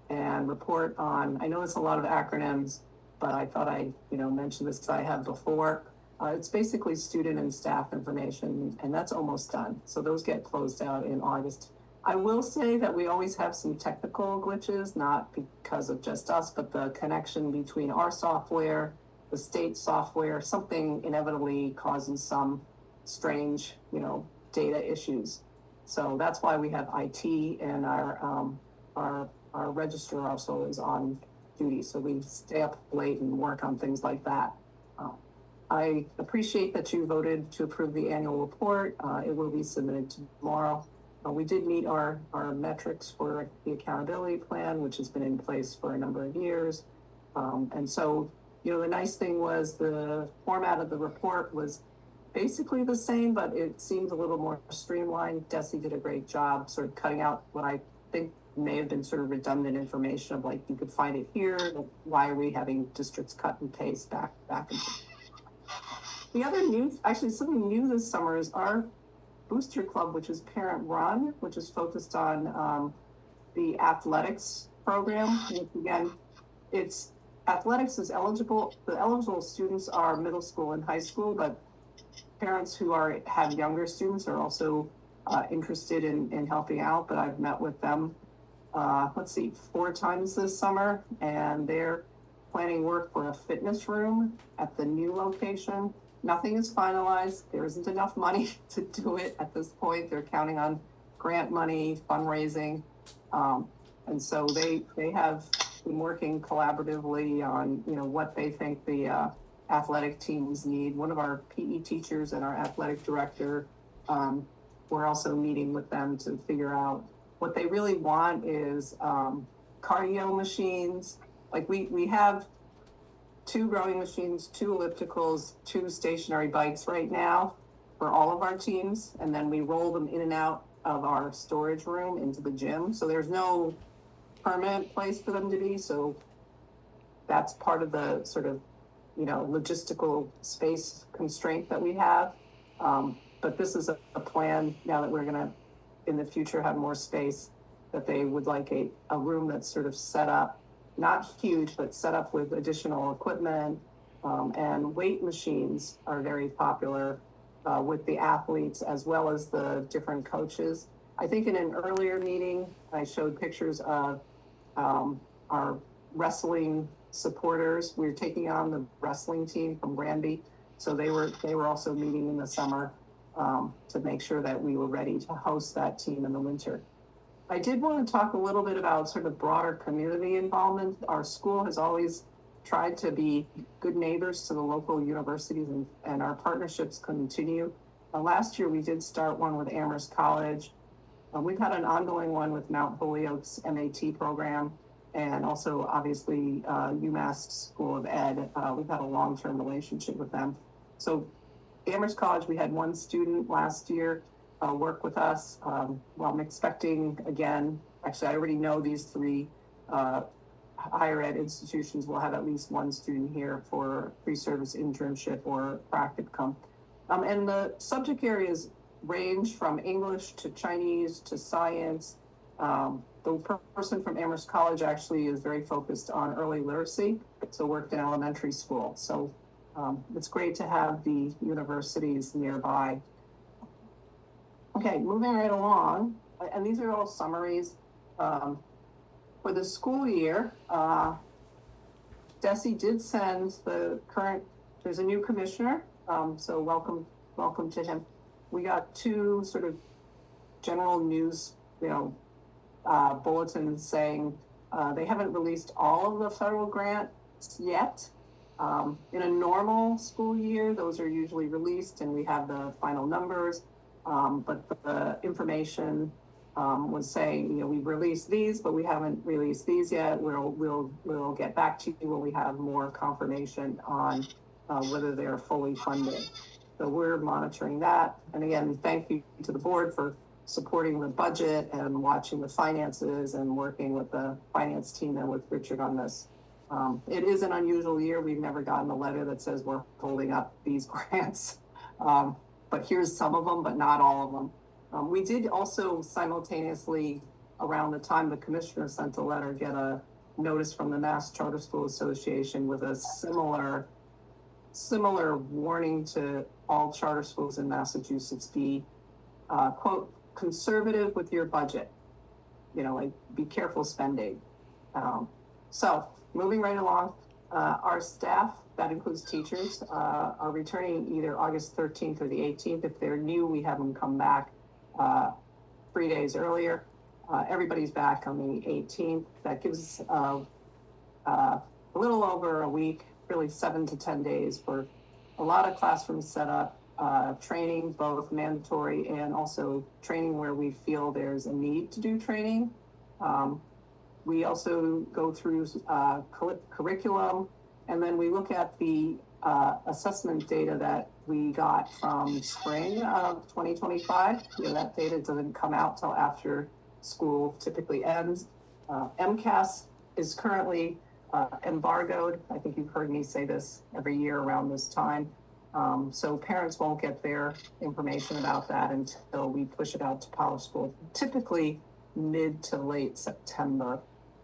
and report on, I know it's a lot of acronyms, but I thought I mention this because I have before. It's basically student and staff information, and that's almost done. So those get closed out in August. I will say that we always have some technical glitches, not because of just us, but the connection between our software, the state software, something inevitably causes some strange, data issues. So that's why we have IT, and our registrar also is on duty. So we stay up late and work on things like that. I appreciate that you voted to approve the annual report. It will be submitted tomorrow. We did meet our metrics for the accountability plan, which has been in place for a number of years. And so, the nice thing was the format of the report was basically the same, but it seemed a little more streamlined. DESE did a great job sort of cutting out what I think may have been sort of redundant information of like, you could find it here. Why are we having districts cut and paste back and forth? The other something new this summer is our Booster Club, which is parent run, which is focused on the athletics program. Which again, athletics is eligible. The eligible students are middle school and high school, but parents who have younger students are also interested in helping out. But I've met with them, 4 times this summer, and they're planning work for a fitness room at the new location. Nothing is finalized. There isn't enough money to do it at this point. They're counting on grant money, fundraising. And so they have been working collaboratively on, what they think the athletic teams need. One of our PE teachers and our athletic director, we're also meeting with them to figure out what they really want is cardio machines. Like we have 2 rowing machines, 2 ellipticals, 2 stationary bikes right now for all of our teams. And then we roll them in and out of our storage room into the gym. So there's no permanent place for them to be. So that's part of the sort of, logistical space constraint that we have. But this is a plan now that we're gonna, in the future, have more space, that they would like a room that's sort of set up not huge, but set up with additional equipment. And weight machines are very popular with the athletes as well as the different coaches. I think in an earlier meeting, I showed pictures of our wrestling supporters. We're taking on the wrestling team from Granby. So they were also meeting in the summer to make sure that we were ready to host that team in the winter. I did want to talk a little bit about sort of broader community involvement. Our school has always tried to be good neighbors to the local universities, and our partnerships continue. Last year, we did start one with Amherst College. We've had an ongoing one with Mount Holyoke's MAT program, and also obviously UMass School of Ed. We've had a long-term relationship with them. So Amherst College, we had one student last year work with us. Well, I'm expecting again, actually I already know these three higher ed institutions will have at least one student here for pre-service internship or practicum. And the subject areas range from English to Chinese to science. The person from Amherst College actually is very focused on early literacy, so worked in elementary school. So it's great to have the universities nearby. Okay, moving right along, and these are all summaries. For the school year, Desi did send the current, there's a new commissioner, so welcome to him. We got two sort of general news, bulletins saying they haven't released all of the federal grants yet. In a normal school year, those are usually released and we have the final numbers, but the information was saying, we've released these, but we haven't released these yet. We'll get back to you when we have more confirmation on whether they're fully funded. So we're monitoring that. And again, thank you to the board for supporting the budget and watching the finances and working with the finance team and with Richard on this. It is an unusual year. We've never gotten a letter that says we're holding up these grants. But here's some of them, but not all of them. We did also simultaneously, around the time the commissioner sent a letter, get a notice from the Mass Charter School Association with a similar warning to all charter schools in Massachusetts: be, quote, conservative with your budget. Like be careful spending. So moving right along, our staff, that includes teachers, are returning either August 13th or the 18th. If they're new, we have them come back 3 days earlier. Everybody's back on the 18th. That gives a little over a week, really 7 to 10 days for a lot of classrooms set up, training, both mandatory and also training where we feel there's a need to do training. We also go through curriculum, and then we look at the assessment data that we got from spring of 2025. That data doesn't come out till after school typically ends. MCAS is currently embargoed. I think you've heard me say this every year around this time. So parents won't get their information about that until we push it out to Power School, typically mid to late September.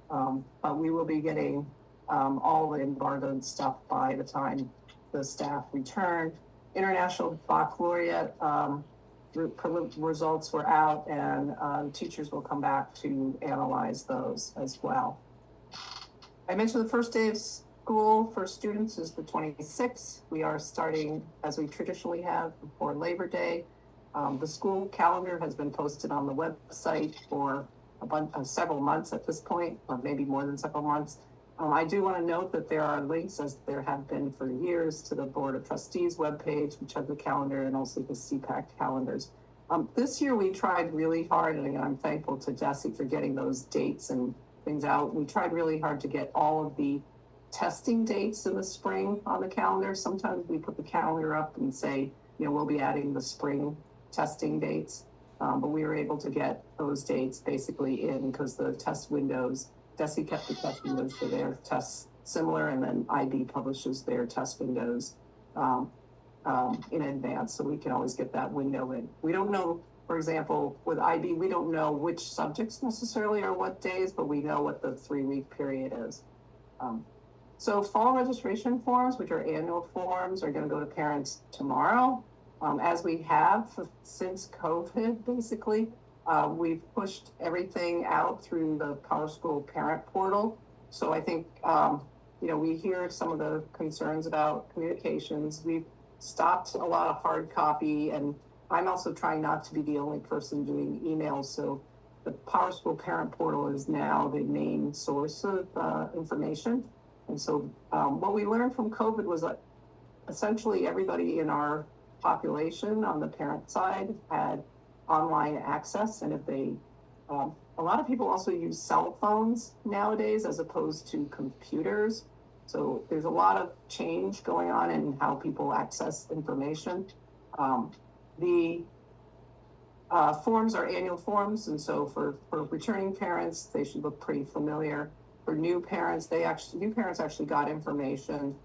But we will be getting all the embargoed stuff by the time the staff return. International Baccalaureate results were out, and teachers will come back to analyze those as well. I mentioned the first day of school for students is the 26th. We are starting, as we traditionally have, before Labor Day. The school calendar has been posted on the website for several months at this point, or maybe more than several months. I do want to note that there are links, as there have been for years, to the Board of Trustees webpage, which has the calendar, and also the CPAC calendars. This year we tried really hard, and I'm thankful to Desi for getting those dates and things out. We tried really hard to get all of the testing dates in the spring on the calendar. Sometimes we put the calendar up and say, we'll be adding the spring testing dates. But we were able to get those dates basically in because the test windows, Desi kept the test windows for their tests similar, and then IB publishes their test windows in advance, so we can always get that window in. We don't know, for example, with IB, we don't know which subjects necessarily are what days, but we know what the 3-week period is. So fall registration forms, which are annual forms, are gonna go to parents tomorrow. As we have since COVID, basically, we've pushed everything out through the PowerSchool parent portal. So I think, we hear some of the concerns about communications. We've stopped a lot of hard copy, and I'm also trying not to be the only person doing emails. So the PowerSchool parent portal is now the main source of information. And so what we learned from COVID was that essentially everybody in our population on the parent side had online access. And if they, a lot of people also use cell phones nowadays as opposed to computers. So there's a lot of change going on in how people access information. The forms are annual forms, and so for returning parents, they should look pretty familiar. For new parents, new parents actually got information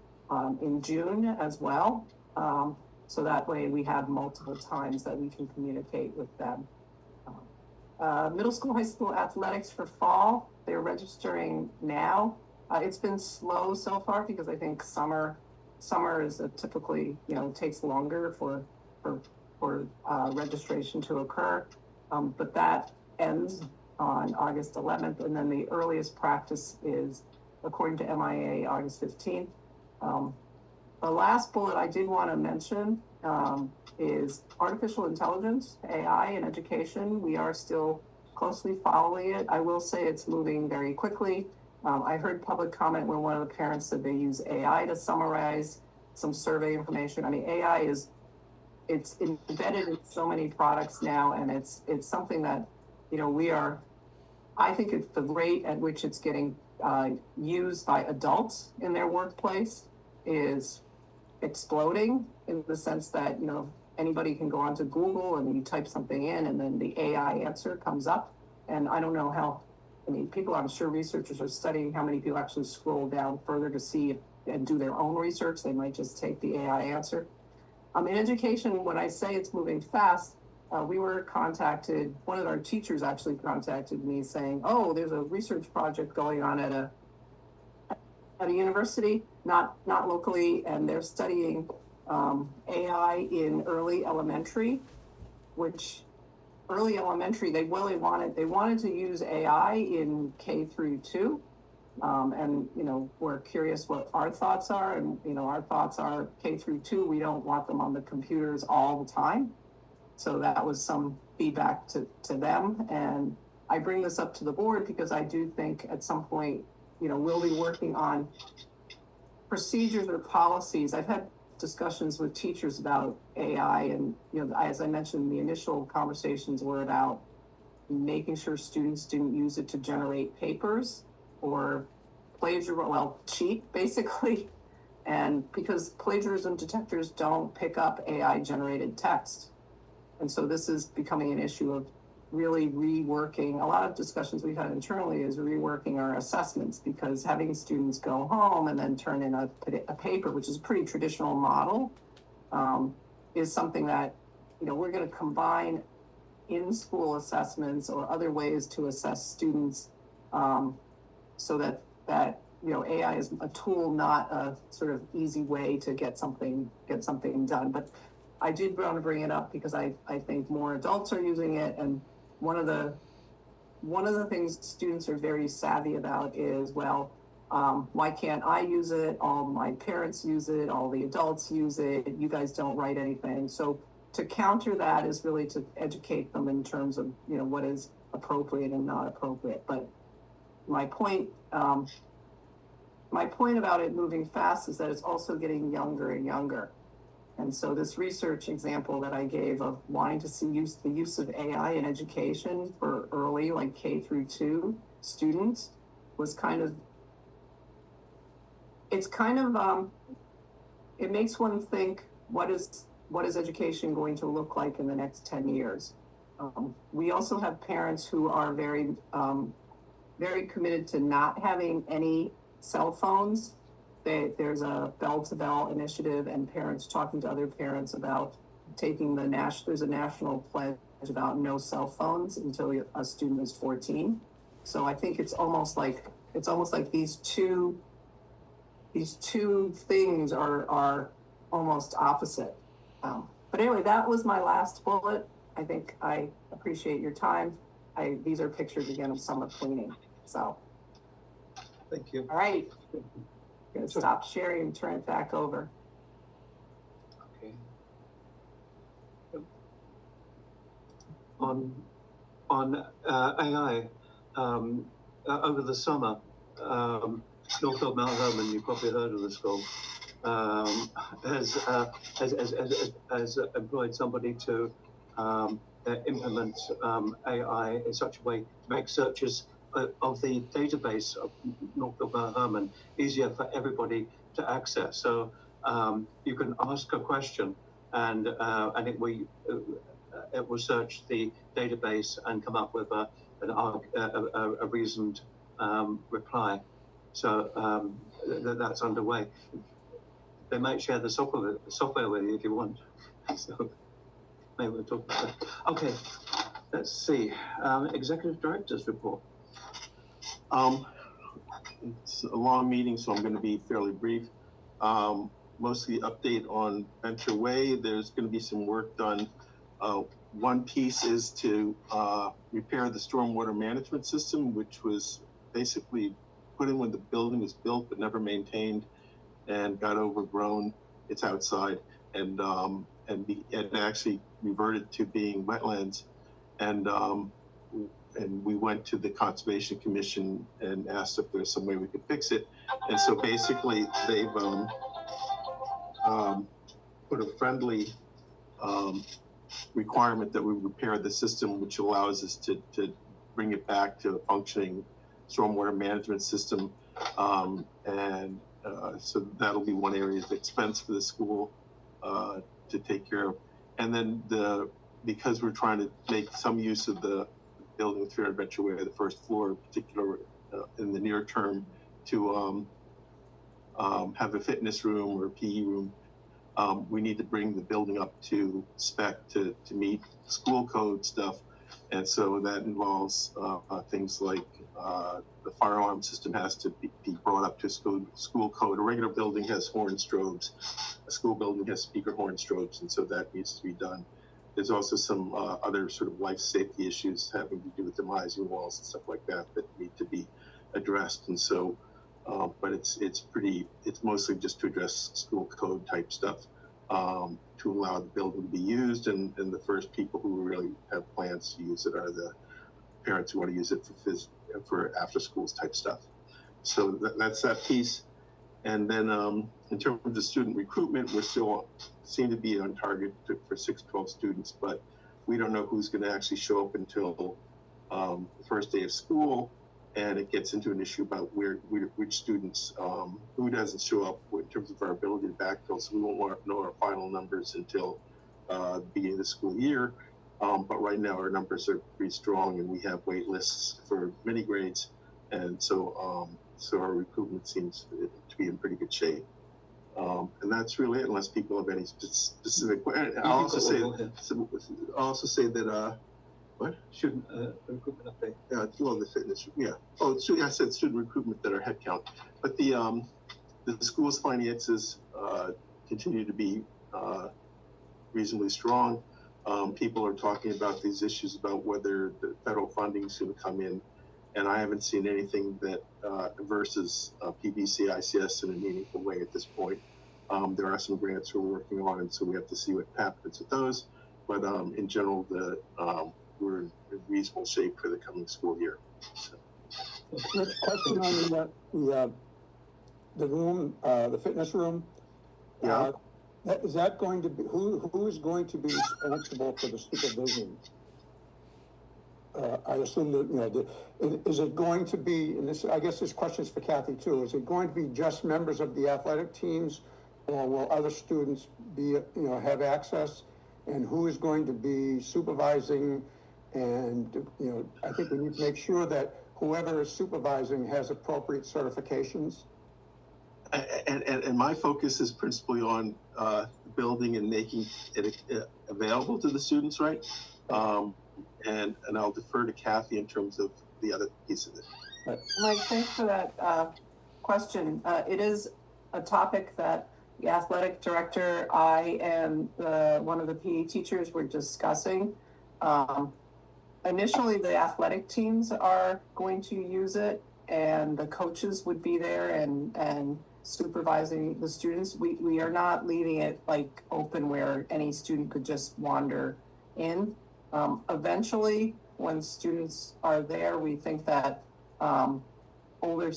in June as well. So that way we have multiple times that we can communicate with them. Middle school, high school athletics for fall, they're registering now. It's been slow so far because I think summer is typically, takes longer for registration to occur. But that ends on August 11th, and then the earliest practice is, according to MIA, August 15th. The last bullet I did want to mention is artificial intelligence, AI in education. We are still closely following it. I will say it's moving very quickly. I heard public comment where one of the parents said they use AI to summarize some survey information. I mean, AI it's embedded in so many products now, and it's something that, I think it's the rate at which it's getting used by adults in their workplace is exploding, in the sense that, anybody can go onto Google and you type something in and then the AI answer comes up. And I don't know how, I'm sure researchers are studying how many people actually scroll down further to see and do their own research. They might just take the AI answer. In education, when I say it's moving fast, we were contacted, one of our teachers actually contacted me saying, oh, there's a research project going on at a university, not locally, and they're studying AI in early elementary, which early elementary, they wanted to use AI in K-2. And, we're curious what our thoughts are. And, our thoughts are K-2, we don't want them on the computers all the time. So that was some feedback to them. And I bring this up to the board because I do think at some point, we'll be working on procedures or policies. I've had discussions with teachers about AI, and, as I mentioned, the initial conversations were about making sure students didn't use it to generate papers or cheat, basically. And because plagiarism detectors don't pick up AI generated text. And so this is becoming an issue of really reworking. A lot of discussions we've had internally is reworking our assessments, because having students go home and then turn in a paper, which is a pretty traditional model, is something that, we're going to combine in-school assessments or other ways to assess students, so that AI is a tool, not a sort of easy way to get something done. But I did want to bring it up because I think more adults are using it, and one of the things students are very savvy about is, well, why can't I use it? All my parents use it, all the adults use it, you guys don't write anything. So to counter that is really to educate them in terms of, what is appropriate and not appropriate. But my point about it moving fast is that it's also getting younger and younger. And so this research example that I gave of wanting to see the use of AI in education for early, like K-2 students, was it makes one think, what is education going to look like in the next 10 years? We also have parents who are very, very committed to not having any cell phones. There's a bell-to-bell initiative, and parents talking to other parents about taking there's a national pledge about no cell phones until a student is 14. So I think it's almost like these two these two things are almost opposite. But anyway, that was my last bullet. I think I appreciate your time. These are pictures again of summer cleaning. So, Thank you. all right, gonna stop sharing and turn it back over. Okay. On AI, over the summer, Northfield Mount Herman, you probably heard of the school, has employed somebody to implement AI in such a way to make searches of the database of Northfield Mount Herman easier for everybody to access. So you can ask a question, and it will search the database and come up with a reasoned reply. So that's underway. They might share the software with you if you want. So maybe we'll talk about that. Okay, let's see. Executive Director's report. It's a long meeting, so I'm going to be fairly brief. Mostly update on Venture Way. There's going to be some work done. One piece is to repair the stormwater management system, which was basically put in when the building was built but never maintained and got overgrown. It's outside and it actually reverted to being wetlands. And we went to the Conservation Commission and asked if there's some way we could fix it. And so basically they've put a friendly requirement that we repair the system, which allows us to bring it back to a functioning stormwater management system. So that'll be one area of expense for the school to take care of. And then because we're trying to make some use of the building 300 Venture Way, the first floor in particular, in the near term, to have a fitness room or a PE room, we need to bring the building up to spec to meet school code stuff. And so that involves things like the fire alarm system has to be brought up to school code. A regular building has horn strobes. A school building has speaker horn strobes, and so that needs to be done. There's also some other sort of life safety issues having to do with demising walls and stuff like that need to be addressed. And so, but it's mostly just to address school code type stuff, to allow the building to be used. And the first people who really have plans to use it are the parents who want to use it for after schools type stuff. So that's that piece. And then in terms of student recruitment, we're still seem to be on target for 612 students, but we don't know who's going to actually show up until the first day of school. And it gets into an issue about which students, who doesn't show up in terms of our ability to backfill. So we won't know our final numbers until the beginning of the school year. But right now our numbers are pretty strong, and we have wait lists for many grades. And so our recruitment seems to be in pretty good shape. And that's really it, unless people have any specific. I'll also say that. What? Student recruitment update. Well, the fitness. Yeah. Oh, I said student recruitment that are headcount, but the school's finances continue to be reasonably strong. People are talking about these issues about whether the federal funding is going to come in, and I haven't seen anything that versus PVCICS in a meaningful way at this point. There are some grants we're working on, and so we have to see what happens with those. But in general, we're in reasonable shape for the coming school year. So. Question on the room, the fitness room. Yeah. Is that going to be, who is going to be responsible for the supervision? I assume that, is it going to be, and this, I guess this question is for Kathy too, is it going to be just members of the athletic teams, or will other students be, have access? And who is going to be supervising? And, I think we need to make sure that whoever is supervising has appropriate certifications. And my focus is principally on building and making it available to the students, right? And I'll defer to Kathy in terms of the other piece of it. Mike, thanks for that question. It is a topic that the athletic director, I, and one of the PE teachers were discussing. Initially, the athletic teams are going to use it, and the coaches would be there and supervising the students. We are not leaving it like open where any student could just wander in. Eventually, when students are there, we think that older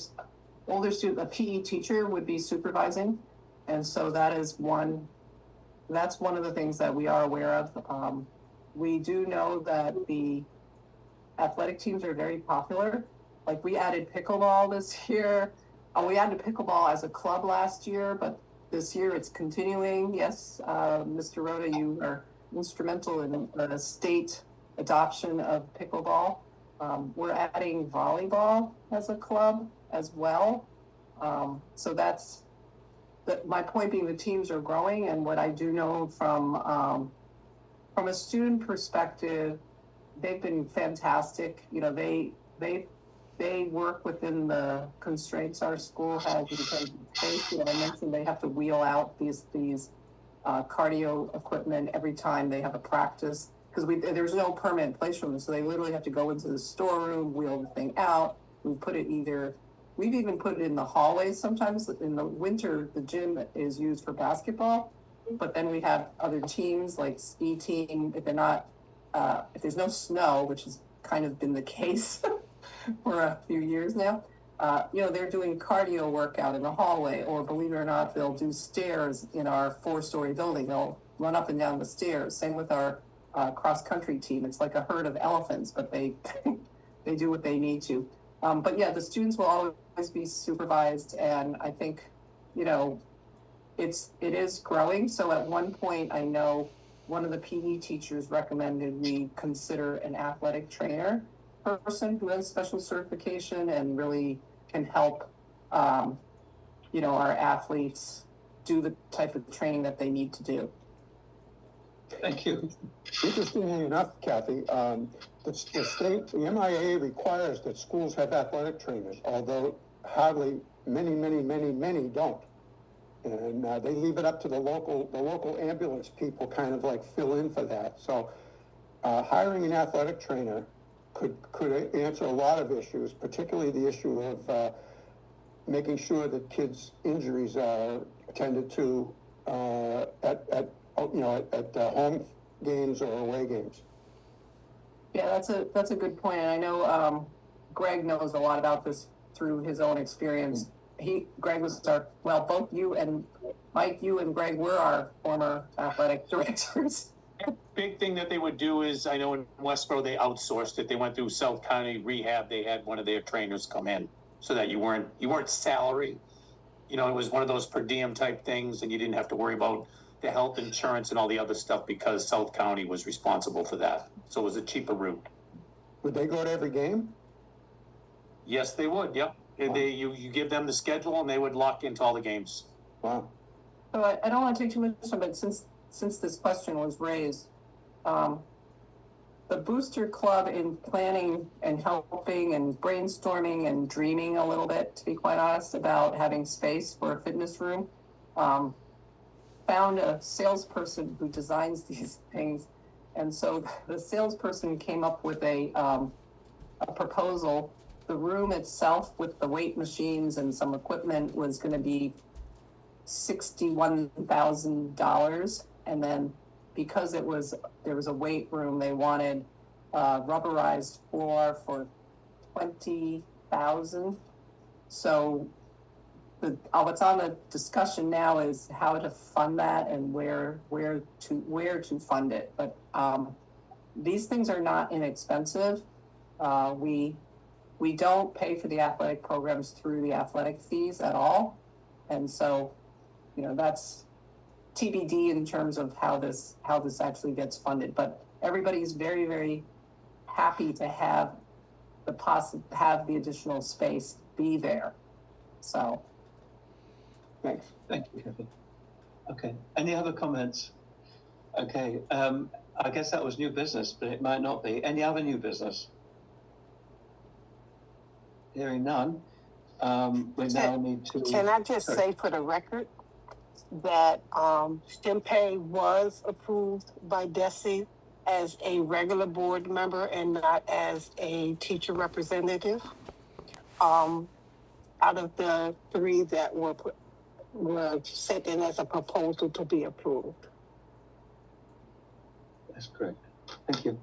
student, a PE teacher would be supervising. And so that's one of the things that we are aware of. We do know that the athletic teams are very popular. Like we added pickleball this year. We added pickleball as a club last year, but this year it's continuing. Yes, Mr. Rhoda, you are instrumental in the state adoption of pickleball. We're adding volleyball as a club as well. So that's my point being the teams are growing, and what I do know from a student perspective, they've been fantastic. You know, they work within the constraints our school has in terms of space. You know, I mentioned they have to wheel out these cardio equipment every time they have a practice because there's no permanent place for them, so they literally have to go into the storeroom, wheel the thing out. We've even put it in the hallways sometimes. In the winter, the gym is used for basketball, but then we have other teams like ski team. If they're not, if there's no snow, which has kind of been the case for a few years now, you know, they're doing cardio workout in the hallway, or believe it or not, they'll do stairs in our 4-story building. They'll run up and down the stairs. Same with our cross-country team. It's like a herd of elephants, but they they do what they need to. But yeah, the students will always be supervised, and I think, you know, it is growing. So at one point, I know one of the PE teachers recommended we consider an athletic trainer person who has special certification and really can help, you know, our athletes do the type of training that they need to do. Thank you. Interestingly enough, Kathy, the state, the MIA requires that schools have athletic trainers, although many don't. And they leave it up to the local ambulance people kind of like fill in for that. So hiring an athletic trainer could answer a lot of issues, particularly the issue of making sure that kids' injuries are attended to at home games or away games. Yeah, that's a good point. And I know Greg knows a lot about this through his own experience. Greg was both you and Mike, you and Greg were our former athletic directors. Big thing that they would do is, I know in Westboro, they outsourced it. They went through South County Rehab. They had one of their trainers come in so that you weren't salary. You know, it was one of those per diem type things, and you didn't have to worry about the health insurance and all the other stuff because South County was responsible for that. So it was a cheaper route. Would they go to every game? Yes, they would. Yep. Wow. You give them the schedule and they would lock into all the games. Wow. So I don't want to take too much time, but since this question was raised, the Booster Club in planning and helping and brainstorming and dreaming a little bit, to be quite honest, about having space for a fitness room, found a salesperson who designs these things. And so the salesperson came up with a proposal. The room itself with the weight machines and some equipment was going to be $61,000. And then because there was a weight room, they wanted rubberized floor for $20,000. So what's on the discussion now is how to fund that and where to fund it. But these things are not inexpensive. We don't pay for the athletic programs through the athletic fees at all. And so, you know, that's TBD in terms of how this actually gets funded. But everybody's very, very happy to have the additional space be there. So, thanks. Thank you, Kevin. Okay. Any other comments? Okay. I guess that was new business, but it might not be. Any other new business? Hearing none. we now need to. Can I just say for the record that Stimpay was approved by DESE as a regular board member and not as a teacher representative? Out of the 3 that were sent in as a proposal to be approved. That's correct. Thank you.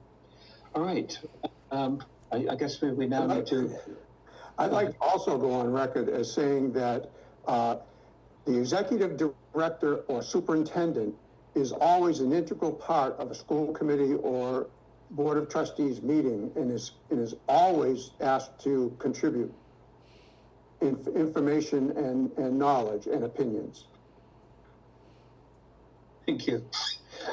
All right. I guess we now need to. I'd like to also go on record as saying that the executive director or superintendent is always an integral part of a school committee or board of trustees meeting and is always asked to contribute information and knowledge and opinions. Thank you.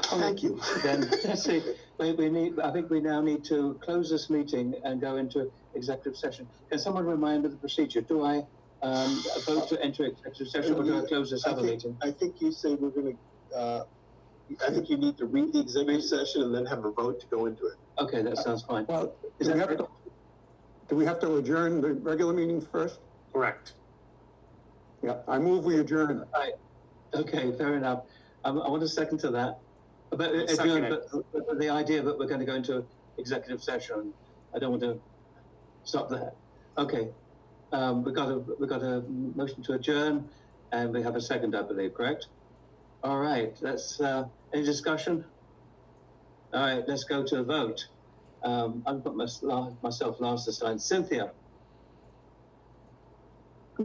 Thank you. Then let's see. I think we now need to close this meeting and go into executive session. Can someone remind me of the procedure? Do I vote to enter executive session or do I close this other meeting? I think you say we're going to. I think you need to read the executive session and then have a vote to go into it. Okay, that sounds fine. Well, do we have to adjourn the regular meeting first? Correct. Yeah, I move we adjourn. Right. Okay, fair enough. I want a second to that. But the idea that we're going to go into executive session, I don't want to stop that. Okay. We got a motion to adjourn, and we have a second, I believe, correct? All right. Let's. Any discussion? All right. Let's go to a vote. I've got myself last this time. Cynthia.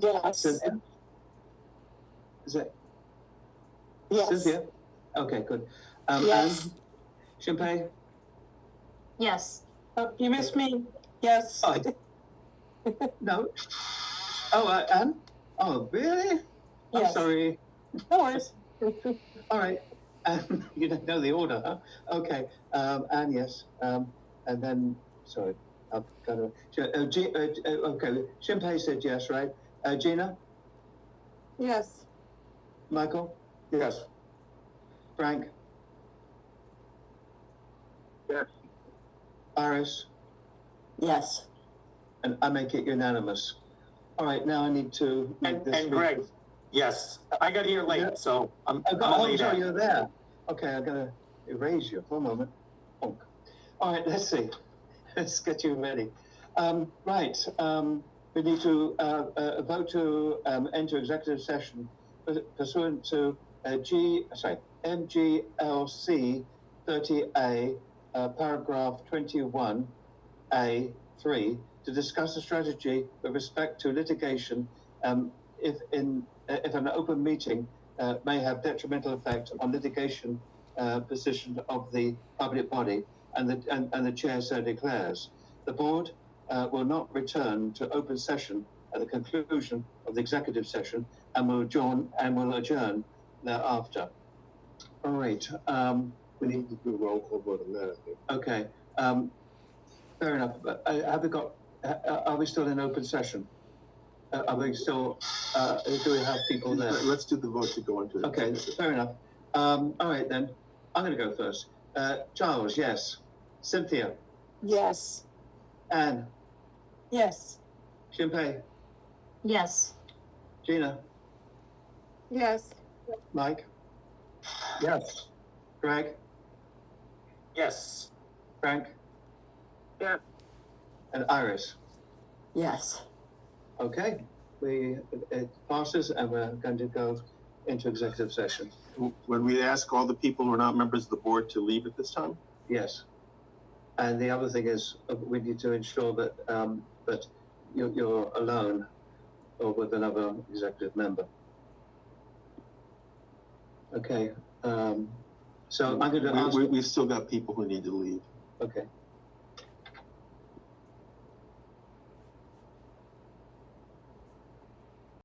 Yes. Cynthia. Is it? Yes. Cynthia. Okay. Good. Yes. Anne? Shimpei? Yes. Oh, you missed me. Yes. Oh, no. Oh, Anne? Oh, really? I'm Yes. sorry. No worries. All right. You don't know the order, huh? Okay. Anne, yes. And then, sorry, I've got to. Okay. Shimpei said yes, right? Gina? Yes. Michael? Yes. Frank? Yes. Iris? Yes. And I make it unanimous. All right, now I need to make this. And Greg, yes, I got here late, so I'm Oh, late. sorry, you're there. Okay, I'm gonna erase you for a moment. Oh. All right, let's see. Let's get you ready. Right, we need to vote to enter executive session pursuant to MGLC 30A, paragraph 21A3, to discuss a strategy with respect to litigation if an open meeting may have detrimental effect on litigation position of the public body, and the chair so declares. The board will not return to open session at the conclusion of the executive session and will adjourn thereafter. All right. We need to do a roll call vote on that, I think. Okay. Fair enough. But are we still in open session? Are we still? Do we have people there? Let's do the vote to go into it. Okay. Fair enough. All right then. I'm going to go first. Charles, yes. Cynthia. Yes. Anne. Yes. Shimpei. Yes. Gina. Yes. Mike. Yes. Greg. Yes. Frank. Yeah. And Iris. Yes. Okay. It passes, and we're going to go into executive session. When we ask all the people who are not members of the board to leave at this time? Yes. And the other thing is we need to ensure that that you're alone or with another executive member. Okay. So I'm going to ask. We've still got people who need to leave. Okay.